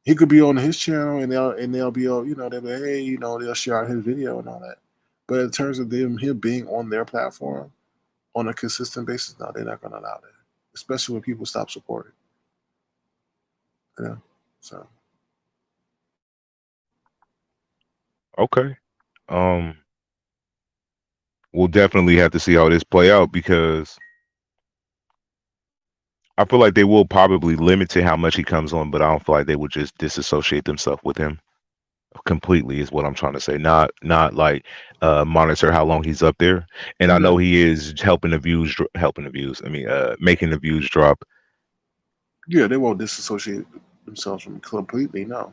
He could be on his channel and they'll be all they'll be hey they'll share out his video and all that. But in terms of him being on their platform on a consistent basis, no, they're not going to allow that. Especially when people stop supporting. You know, so Okay. Um we'll definitely have to see how this play out because I feel like they will probably limit to how much he comes on, but I don't feel like they would just disassociate themselves with him completely is what I'm trying to say. Not like monitor how long he's up there. And I no, know he is helping the views. I mean, making the views drop. yeah, they won't disassociate themselves from completely no.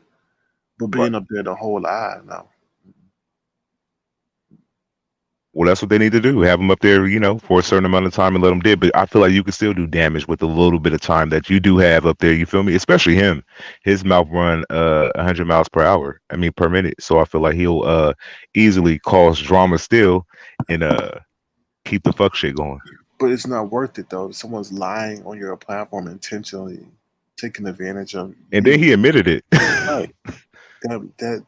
But Right. being up there the whole eye, no. Well, that's what they need to do. Have them up there, for a certain amount of time and let them did. But I feel like you can still do damage with a little bit of time that you do have up there. You feel me? Especially him. His mouth run 100 miles per hour. I mean per minute. So I feel like he'll easily cause drama still and keep the fuck shit going. But it's not worth it though. If someone's lying on your platform intentionally, taking advantage of And then you, he admitted it. right? That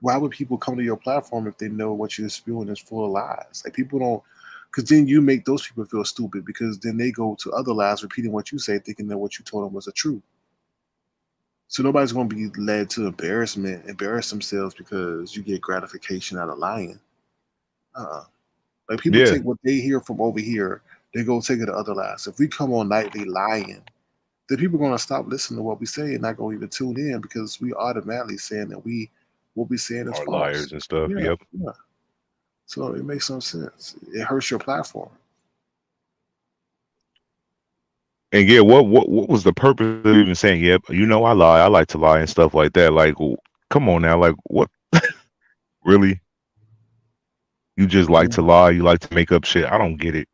why would people come to your platform if they know what you're spewing is full of lies? Like people don't, because then you make those people feel stupid because then they go to other lies repeating what you say, thinking that what you told them was the truth. So nobody's going to be led to embarrass themselves because you get gratification out of lying. Uh-uh. Like people Yeah. take what they hear from over here, they go take it to other lies. If we come on nightly lying, then people are going to stop listening to what we say and not going to even tune in because we automatically saying that what we saying is Are false. liars and stuff. Yeah, Yep. yeah. So it makes no sense. It hurts your platform. And yeah, what was the purpose of even saying, yep, I lie, I like to lie and stuff like that. Like, come on now, like what really? You just like to lie, you like to make up shit. I don't get it.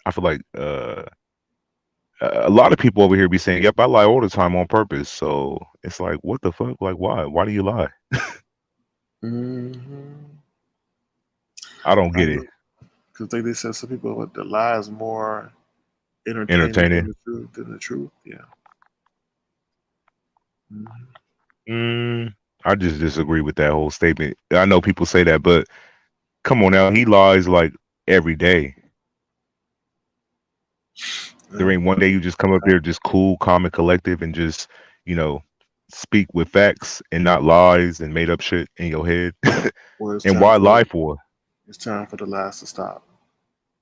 I feel like a lot of people over here be saying, "Yep, I lie all the time on purpose." So it's like, what the fuck? Like, why? Why do you lie? Mm-hmm. I don't I get it. know because they said some people what the lie is more entertaining Entertaining. than the truth. Yeah. Mm-hmm. I just disagree with that whole statement. I know people say that, but come on now, he lies like every day. There ain't one day you just come up there just cool, calm, and collective, and just you know speak with facts and not lies and made up shit in your head. Well, it's And time why lie for for? the lies to stop.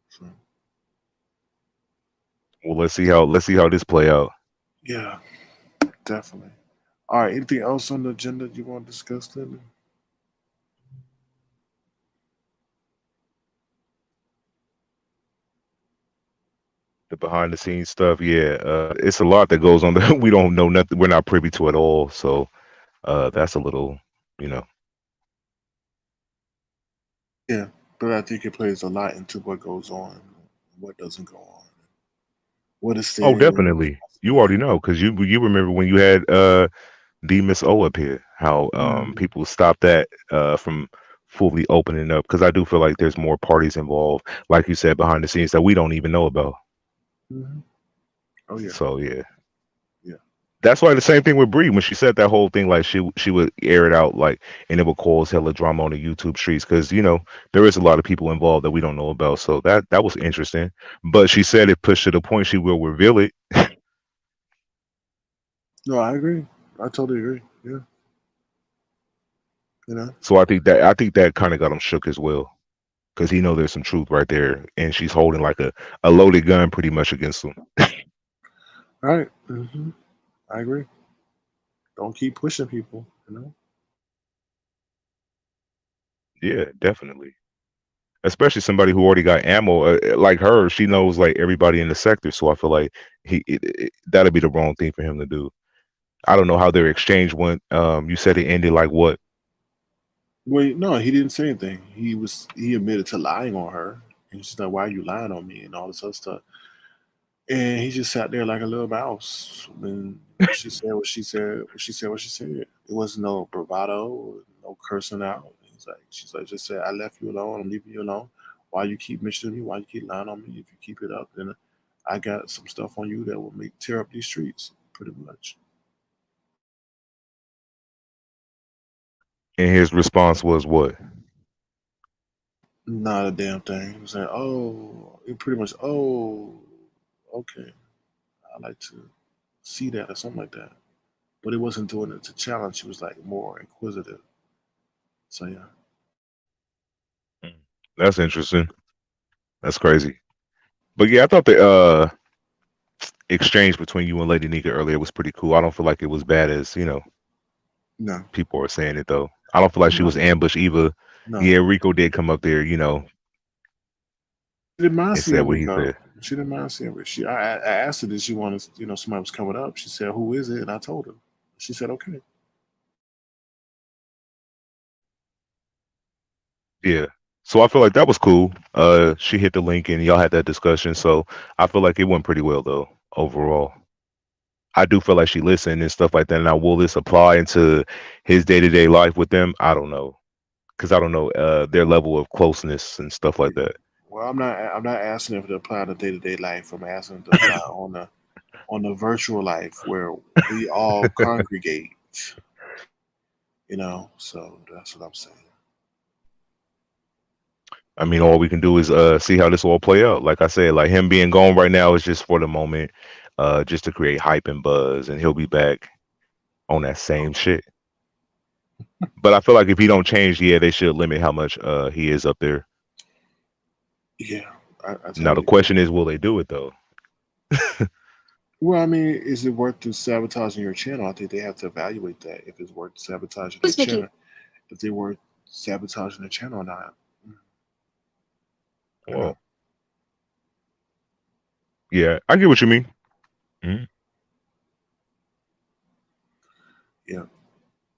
So, Well, let's see how this play out. yeah, definitely. All right. Anything else on the agenda you want to discuss, then? The behind the scenes stuff, yeah, it's a lot that goes on that we don't know nothing. We're not privy to at all. So that's a little, you know. Yeah, but I think it plays a lot into what goes on, what doesn't go on, what is Oh, said, and what is definitely. You already know because you remember when you had D Miss O up here, how mm-hmm. people stopped that from fully opening up because I do feel like there's more parties involved, like you said, behind the scenes that we don't even know about. Mm-hmm. Oh yeah, So yeah. yeah. That's why the same thing with Bree when she said that whole thing, like she would air it out like, and it would cause hella drama on the YouTube streets because there is a lot of people involved that we don't know about. So that was interesting. But she said it pushed to the point she will reveal it. No, I agree. I totally agree. Yeah, you know. So I think that kind of got him shook as well because he know there's some truth right there, and she's holding like a loaded gun pretty much against him. All right. Mm-hmm. I agree. Don't keep pushing people. You know. Yeah, definitely. Especially somebody who already got ammo like her. She knows like everybody in the sector, so I feel like that'd be the wrong thing for him to do. I don't know how their exchange went. You said it ended like what? Wait, no, he didn't say anything. He admitted to lying on her, and she's like, "Why are you lying on me?" and all this other stuff. And he just sat there like a little mouse. And she said what she said. She said what she said. It wasn't no bravado, or no cursing out. She's like, just said, I left you alone. I'm leaving you alone. Why you keep mentioning me? Why you keep lying on me? If you keep it up, then I got some stuff on you that will make tear up these streets. Pretty much. And his response was what? Not a damn thing. He was like, oh, it pretty much, oh, okay. I like to see that or something like that. But it wasn't doing it to challenge. He was like more inquisitive. So yeah. Mm. That's interesting. That's crazy. But yeah, I thought the exchange between you and Lady Nika earlier was pretty cool. I don't feel like it was bad as No, people are saying it though. I don't feel like she no, was ambushed either. no. Yeah, Rico did come up there, She didn't mind and said seeing what he Rico. said. She didn't mind seeing Rico. I asked her, did she want to, somebody was coming up. She said, who is it? And I told her. She said, okay. Yeah. So I feel like that was cool. She hit the link and y'all had that discussion. So I feel like it went pretty well though overall. I do feel like she listened and stuff like that. Now, will this apply into his day to day life with them? I don't know because I don't know their level of closeness and stuff like that. Well, I'm not asking if it apply to day to day life. I'm asking if it apply on the virtual life where we all congregate. So that's what I'm saying. I mean, all we can do is see how this all play out. Like I said, like him being gone right now is just for the moment, just to create hype and buzz, and he'll be back on that same shit. But I feel like if he don't change, yeah, they should limit how much he is up there. Yeah, I Now the totally agree. question is, will they do it though? Well, I mean, is it worth to sabotaging your channel? I think they have to evaluate that if it's worth sabotaging their channel. If they were sabotaging the channel or not. You know. Well, yeah, I get what you mean. Mhm. Yeah.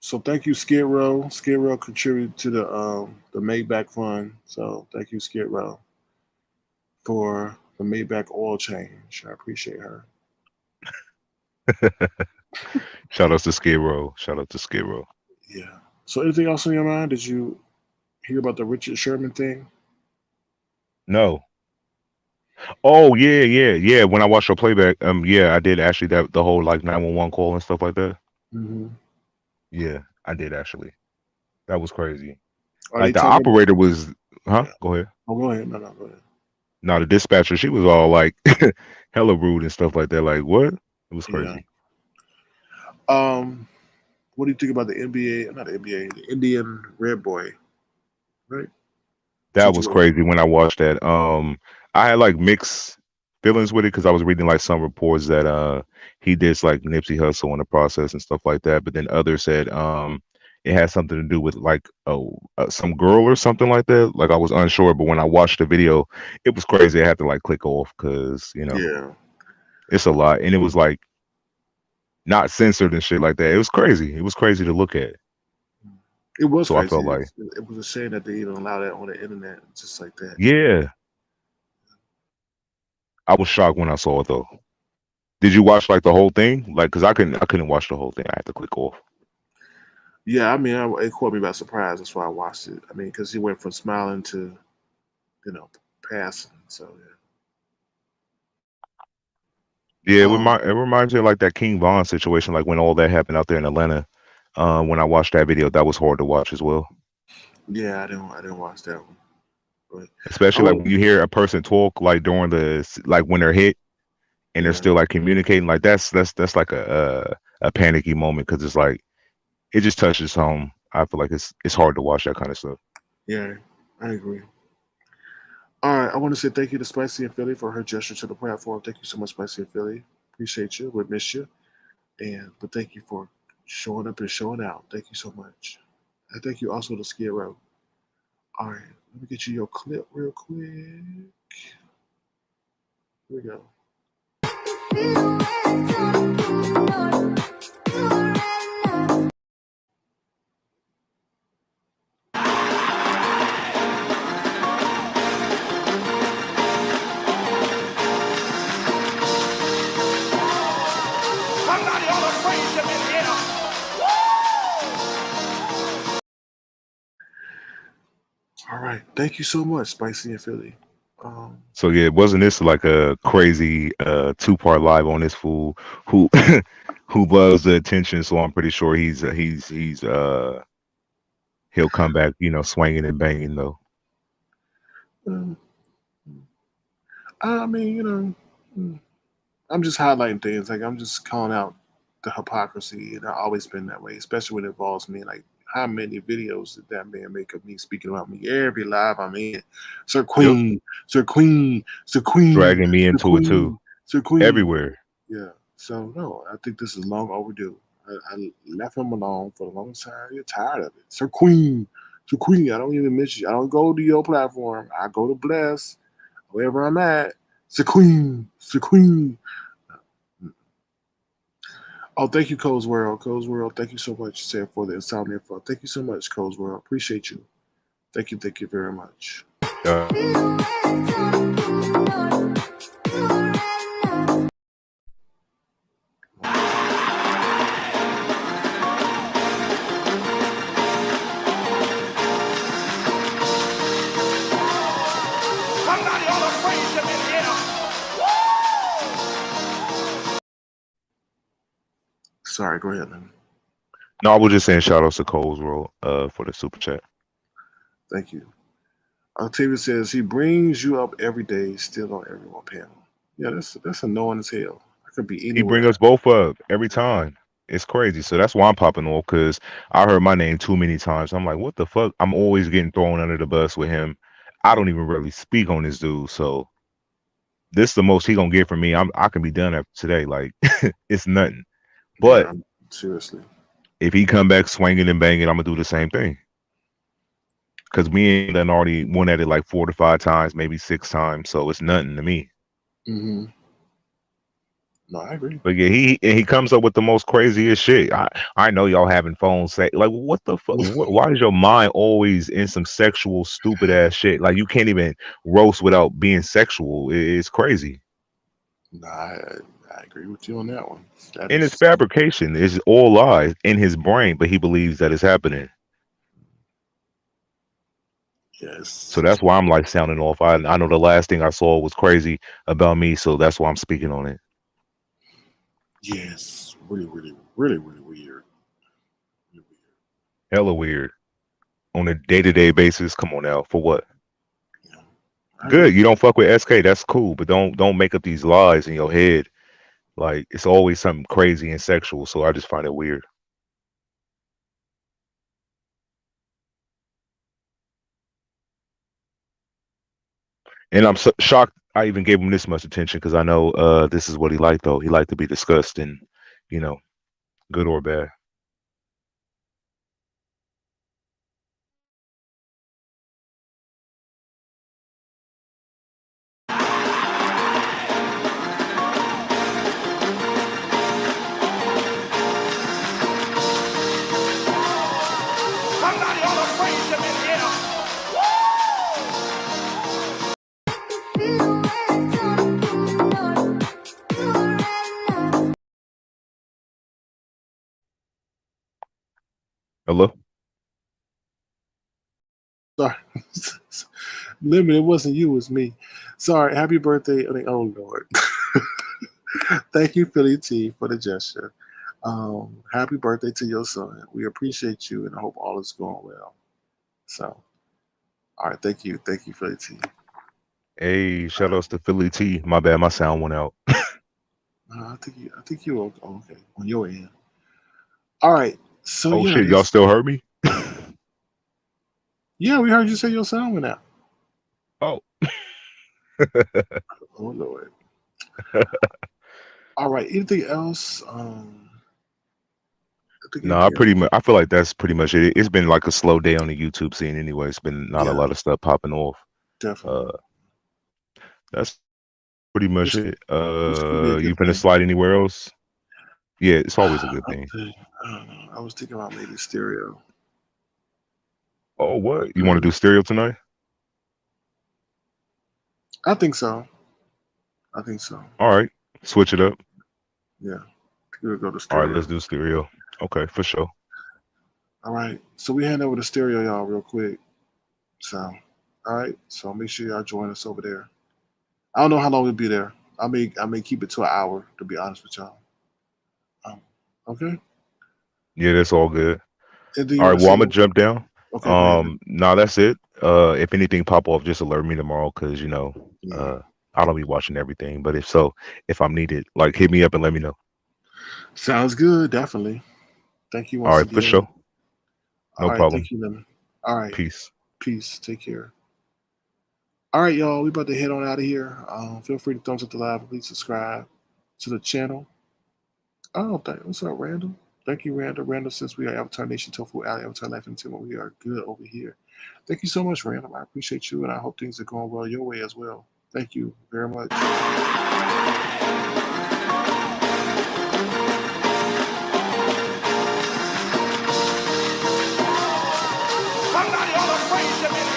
So thank you, Skid Row. Skid Row contributed to the Maybach fund. So thank you, Skid Row, for the Maybach oil change. I appreciate her. Shout out to Skid Row. Shout out to Skid Row. Yeah. So anything else on your mind? Did you hear about the Richard Sherman thing? No. Oh yeah, yeah, yeah. When I watched your playback, yeah, I did actually that the whole like 911 call and stuff like that. Mm-hmm. Yeah, I did actually. That was crazy. Are they Like the talking about? operator was, huh? Yeah. Go ahead. Oh, go ahead. No, go ahead. Now the dispatcher, she was all like hella rude and stuff like that. Like what? It was Yeah. crazy. What do you think about the NBA? Not the NBA. The Indian Red Boy, right? That was Situation. crazy when I watched that. I had like mixed feelings with it because I was reading like some reports that he did like Nipsey Hussle in the process and stuff like that, but then others said it had something to do with like some girl or something like that. Like I was unsure, but when I watched the video, it was crazy. I had to like click off because Yeah. it's a lot, and it was like not censored and shit like that. It was crazy. It was crazy to look at. It was So I crazy. felt like, It was a shame that they even allow that on the internet, just like that. yeah, I was shocked when I saw it though. Did you watch like the whole thing? Like, cause I couldn't watch the whole thing. I had to click off. Yeah, I mean, it caught me by surprise. That's why I watched it. I mean, because he went from smiling to, you know, passing. So Yeah, yeah. it reminds me of like that King Von situation, like when all that happened out there in Atlanta. When I watched that video, that was hard to watch as well. Yeah, I didn't watch that one, but Especially like oh when you hear a person talk like during like when they're hit and they're yeah, still like communicating, like that's like a panicky moment because it's like it just touches home. I feel like it's hard to watch that kind of stuff. yeah, I agree. All right, I want to say thank you to Spicy and Philly for her gesture to the platform. Thank you so much, Spicy and Philly. Appreciate you. We miss you, but thank you for showing up and showing out. Thank you so much. And thank you also to Skid Row. All right, let me get you your clip real quick. Here we go. Somebody ought to praise him in here. All right, thank you so much, Spicy and Philly. So yeah, wasn't this like a crazy two-part live on this fool who who loves the attention? So I'm pretty sure he'll come back, swinging and banging though. um, I mean, I'm just highlighting things. Like I'm just calling out the hypocrisy, and I've always been that way, especially when it involves me. Like how many videos did that man make of me speaking about me every live I'm in? Sir Yep, Queen, Sir Queen, Sir Queen, dragging me Sir into it too, Queen, Sir Queen. everywhere. Yeah. So no, I think this is long overdue. I left him alone for a long time. You're tired of it, Sir Queen, Sir Queen. I don't even miss you. I don't go to your platform. I go to Bless wherever I'm at. Sir Queen, Sir Queen. Oh, thank you, Cole's World. Cole's World, thank you so much, Sam, for the insomnia fund. Thank you so much, Cole's World. Appreciate you. Thank you very much. Uh, Somebody ought to praise him in here. Sorry, go ahead, man. no, I was just saying shout outs to Cole's World for the super chat. Thank you. Octavia says he brings you up every day, still on everyone panel. Yeah, that's annoying as hell. I could be He bring anywhere. us both up every time. It's crazy. So that's why I'm popping off because I heard my name too many times. I'm like, what the fuck? I'm always getting thrown under the bus with him. I don't even really speak on this dude. So this the most he gonna get from me. I can be done after today. Like it's nothing. But Yeah, seriously. if he come back swinging and banging, I'm gonna do the same thing. Cause me and done already went at it like 4 to 5 times, maybe 6 times. So it's nothing to me. Hmm. No, I agree. But yeah, he comes up with the most craziest shit. I know y'all having phones say like what the fuck? Why is your mind always in some sexual stupid ass shit? Like you can't even roast without being sexual. It's crazy. No, I agree with you on that one. That And it's is fabrication. It's all lies in his brain, but he believes that it's happening. So yes, that's why I'm like sounding off. I know the last thing I saw was crazy about me, so that's why I'm speaking on it. yes, really weird. Really Hella weird on a day-to-day basis. Come on now, for what? weird. Yeah, I Good. agree. You don't fuck with SK. That's cool, but don't make up these lies in your head. Like it's always something crazy and sexual. So I just find it weird. And I'm so shocked I even gave him this much attention because I know this is what he liked though. He liked to be discussed and you know, good or bad. Somebody ought to praise him in here. Hello? Sorry, Lemon. It wasn't you. It was me. Sorry. Happy birthday. I mean, oh Lord. Thank you, Philly T, for the gesture. Happy birthday to your son. We appreciate you, and I hope all is going well. So, all right. Thank you, Philly T. Hey, shout outs to Philly T. My bad, my sound went out. I think you okay on your end. All right. So Oh yeah, shit, y'all this still heard me? yeah, we heard you say your sound went out. Oh. Oh Lord. All right. Anything else? I think No, I anything pretty else. much I feel like that's pretty much it. It's been like a slow day on the YouTube scene anyway. It's been not a Yeah, lot of stuff popping off. definitely. Uh that's pretty much Which it. which could be a You good finna thing. slide anywhere else? Yeah, it's always a good I thing. don't know. I was thinking about maybe stereo. Oh, what? You want to Mm, do stereo tonight? I think so. I think so. All right. Switch it up. Yeah. We'll go to All right, let's stereo. do stereo. Okay, for sure. All right. So we hand over to stereo, y'all, real quick. So, all right. So make sure y'all join us over there. I don't know how long we'll be there. I may keep it to an hour, to be honest with y'all. Um, okay. Yeah, that's all good. Anything you All want right, to well, say? I'm gonna jump down. Okay, go ahead. No, that's it. If anything pop off, just alert me tomorrow because Yeah. I don't be watching everything. But if so, if I'm needed, like hit me up and let me know. Sounds good. Definitely. Thank you All once right, for again. sure. All No right. problem. Thank you, Lemon. All right. Peace. Peace. Take care. All right, y'all. We about to head on out of here. Feel free to thumbs up the live. Please subscribe to the channel. Oh, what's up, Randall? Thank you, Randall. Randall, since we are Avatar Nation, Tofu Alley, Avatar Life and Timber, we are good over here. Thank you so much, Randall. I appreciate you, and I hope things are going well your way as well. Thank you very much. Somebody ought to praise him in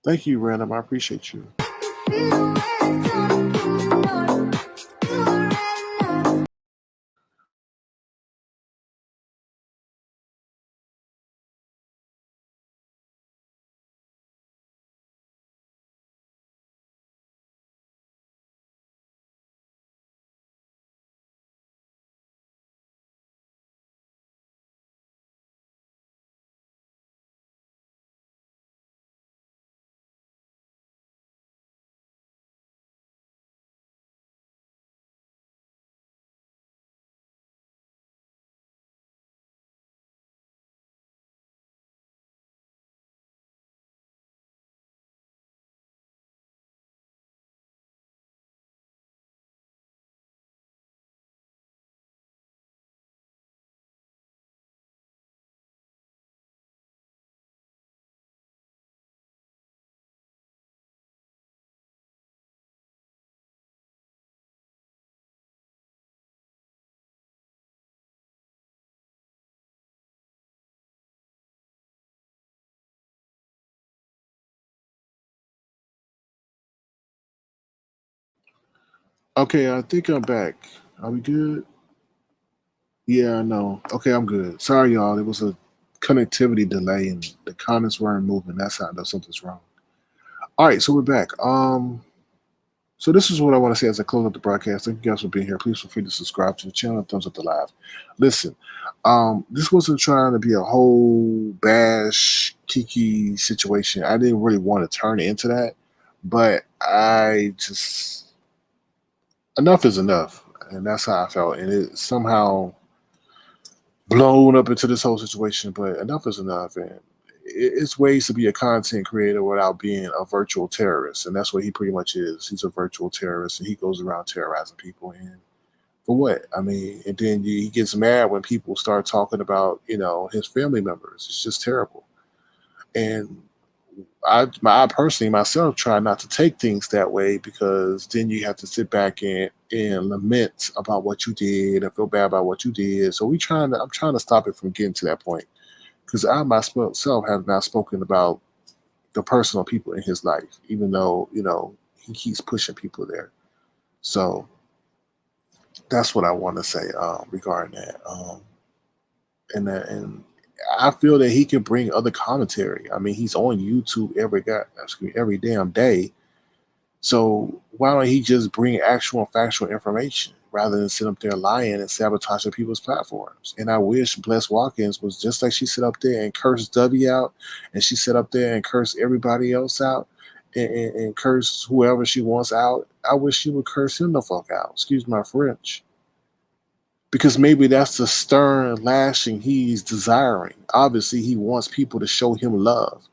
Thank you, Random. I appreciate you. Okay, I think I'm back. Are we good? Yeah, I know. Okay, I'm good. Sorry, y'all. There was a connectivity delay and the comments weren't moving. That's how I know something's wrong. All right, so we're back. So this is what I want to say as I close up the broadcast. Thank you guys for being here. Please feel free to subscribe to the channel and thumbs up the live. Listen, this wasn't trying to be a whole bash Kiki situation. I didn't really want to turn it into that, but I just enough is enough, and that's how I felt. And it somehow blown up into this whole situation, but enough is enough. And it's ways to be a content creator without being a virtual terrorist. And that's what he pretty much is. He's a virtual terrorist and he goes around terrorizing people. And for what? I mean, and then he gets mad when people start talking about, his family members. It's just terrible. And I personally myself try not to take things that way because then you have to sit back and lament about what you did and feel bad about what you did. So I'm trying to stop it from getting to that point because I myself have not spoken about the personal people in his life, even though he keeps pushing people there. So that's what I want to say regarding that. And I feel that he can bring other commentary. I mean, he's on YouTube every damn day. So why don't he just bring actual factual information rather than sit up there lying and sabotaging people's platforms? And I wish Bless Watkins was just like she sit up there and curse W out, and she sit up there and curse everybody else out, and curse whoever she wants out. I wish she would curse him the fuck out. Excuse my French. Because maybe that's the stern lashing he's desiring. Obviously, he wants people to show him love.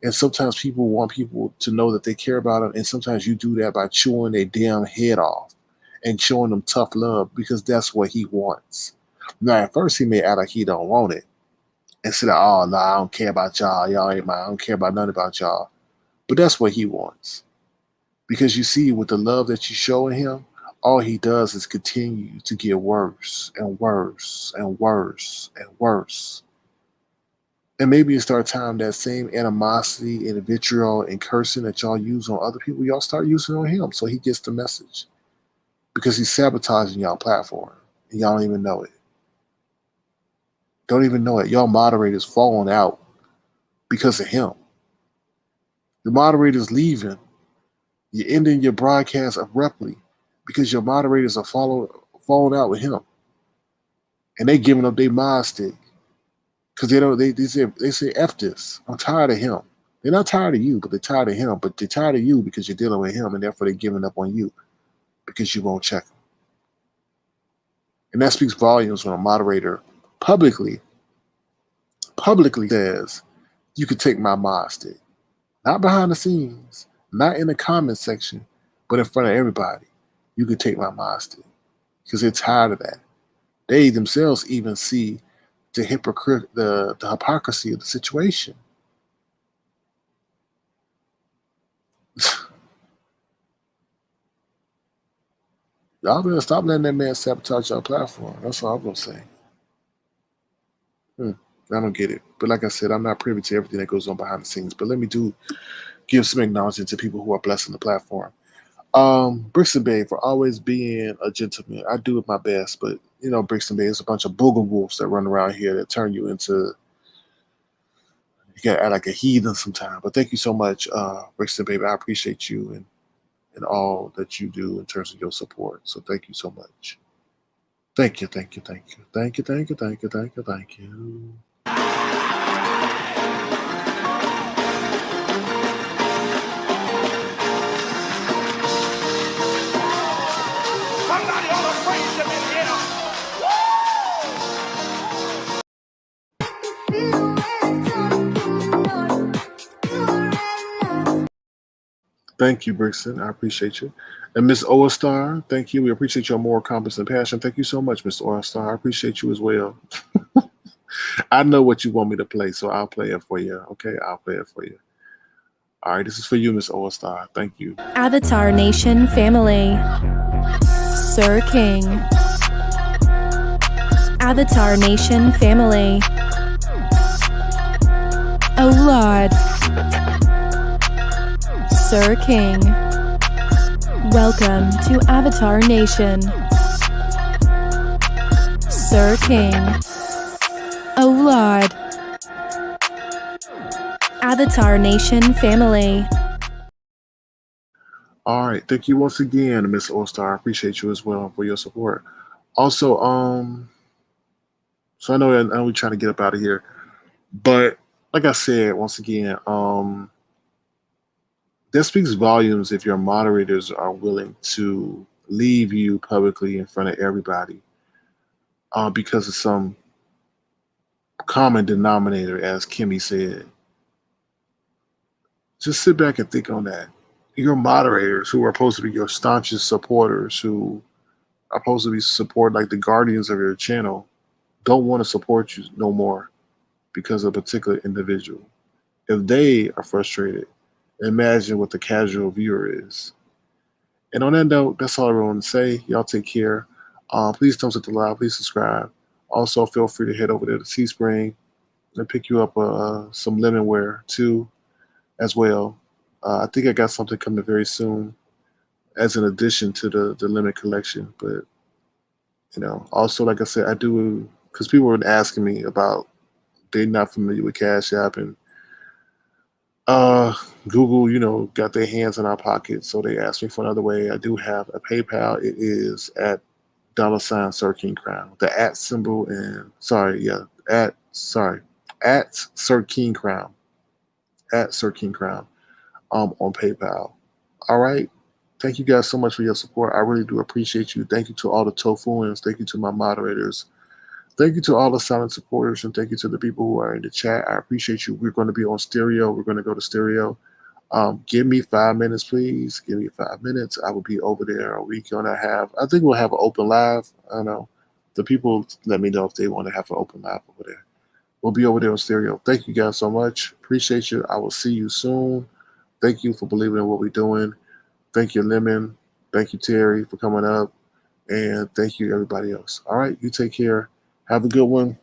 And sometimes people want people to know that they care about them. And sometimes you do that by chewing their damn head off and showing them tough love because that's what he wants. Now, at first, he may act like he don't want it and say, oh, no, I don't care about y'all. Y'all ain't mine. I don't care about nothing about y'all. But that's what he wants. Because you see, with the love that you showing him, all he does is continue to get worse and worse and worse and worse. And maybe it's start time that same animosity and vitriol and cursing that y'all use on other people, y'all start using on him so he gets the message. Because he's sabotaging y'all platform and y'all don't even know it. Don't even know it. Y'all moderators falling out because of him. The moderators leaving. You're ending your broadcast abruptly because your moderators are falling out with him. And they giving up their mod stick. Because they say F this. I'm tired of him. They're not tired of you, but they're tired of him. But they're tired of you because you're dealing with him, and therefore they're giving up on you because you won't check them. And that speaks volumes when a moderator publicly says, you could take my mod stick. Not behind the scenes, not in the comment section, but in front of everybody. You could take my mod stick. Because they're tired of that. They themselves even see the hypocrisy of the situation. Y'all better stop letting that man sabotage your platform. That's all I'm gonna say. I don't get it. But like I said, I'm not privy to everything that goes on behind the scenes. But let me do give some acknowledgement to people who are blessing the platform. Brixton Bay for always being a gentleman. I do my best, but you know, Brixton Bay is a bunch of booger wolves that run around here that turn you into you gotta act like a heathen sometimes. But thank you so much, Brixton Baby. I appreciate you and all that you do in terms of your support. So thank you so much. Thank you, thank you, thank you, thank you, thank you, thank you, thank you, thank you. Somebody ought to praise him in here. Thank you, Brixton. I appreciate you. And Miss Oastar, thank you. We appreciate your moral compass and passion. Thank you so much, Miss Oastar. I appreciate you as well. I know what you want me to play, so I'll play it for you. Okay, I'll play it for you. All right, this is for you, Miss Oastar. Thank you. Avatar Nation family. Sir King. Avatar Nation family. Oh Lord. Sir King. Welcome to Avatar Nation. Sir King. Oh Lord. Avatar Nation family. All right, thank you once again, Miss Oastar. I appreciate you as well for your support. Also, so I know we're trying to get up out of here, but like I said, once again, that speaks volumes if your moderators are willing to leave you publicly in front of everybody because of some common denominator, as Kimmy said. Just sit back and think on that. Your moderators, who are supposed to be your staunchest supporters, who are supposed to be support like the guardians of your channel, don't want to support you no more because of a particular individual. If they are frustrated, imagine what the casual viewer is. And on that note, that's all I want to say. Y'all take care. Please thumbs up the live. Please subscribe. Also, feel free to head over there to Teespring and pick you up some lemonware too, as well. I think I got something coming very soon as an addition to the lemon collection. But you know, also like I said, I do because people were asking me about they're not familiar with Cash App and Google, you know, got their hands in our pockets, so they asked me for another way. I do have a PayPal. It is at $ Sir King Crown. The at symbol and at Sir King Crown. At Sir King Crown. On PayPal. All right. Thank you guys so much for your support. I really do appreciate you. Thank you to all the Tofuans. Thank you to my moderators. Thank you to all the silent supporters, and thank you to the people who are in the chat. I appreciate you. We're going to be on stereo. We're going to go to stereo. Give me 5 minutes, please. Give me 5 minutes. I will be over there. I think we'll have an open live. I don't know. The people let me know if they want to have an open live over there. We'll be over there on stereo. Thank you guys so much. Appreciate you. I will see you soon. Thank you for believing in what we're doing. Thank you, Lemon. Thank you, Terry, for coming up. And thank you, everybody else. All right, you take care. Have a good one.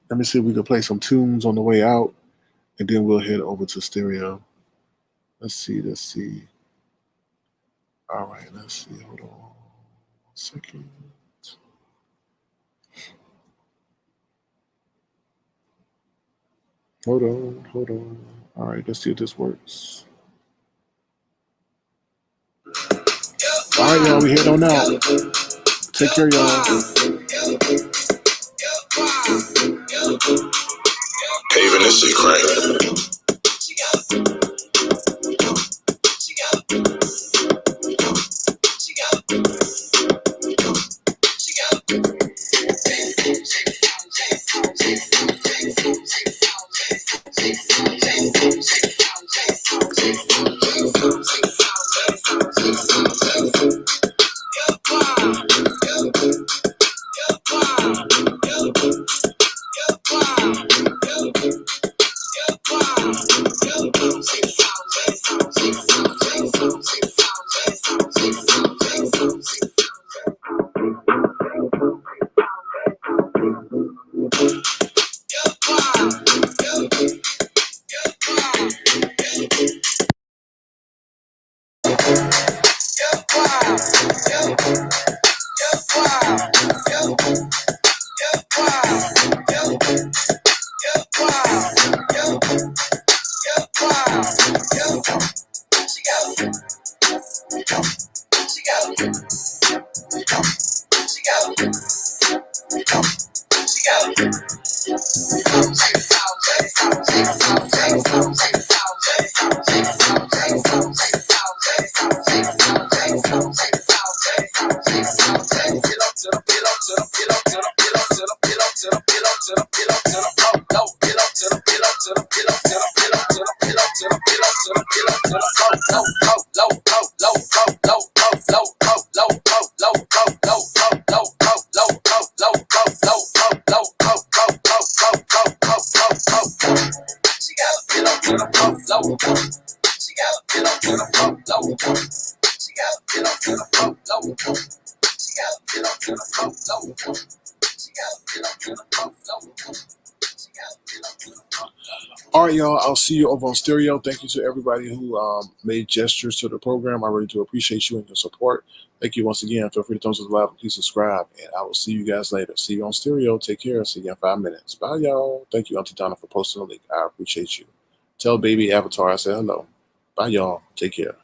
Let me see if we can play some tunes on the way out, and then we'll head over to stereo. Let's see. All right, let's see. Hold on 1 second. Hold on. All right, let's see if this works. All right, y'all, we head on out. Take care, y'all. Paving this shit crazy. All right, y'all. I'll see you over on Stereo. Thank you to everybody who made gestures to the program. I really do appreciate you and your support. Thank you once again. Feel free to thumbs up, live, and please subscribe. And I will see you guys later. See you on Stereo. Take care. See you in 5 minutes. Bye, y'all. Thank you, Auntie Donna, for posting the link. I appreciate you. Tell baby Avatar I said hello. Bye, y'all. Take care.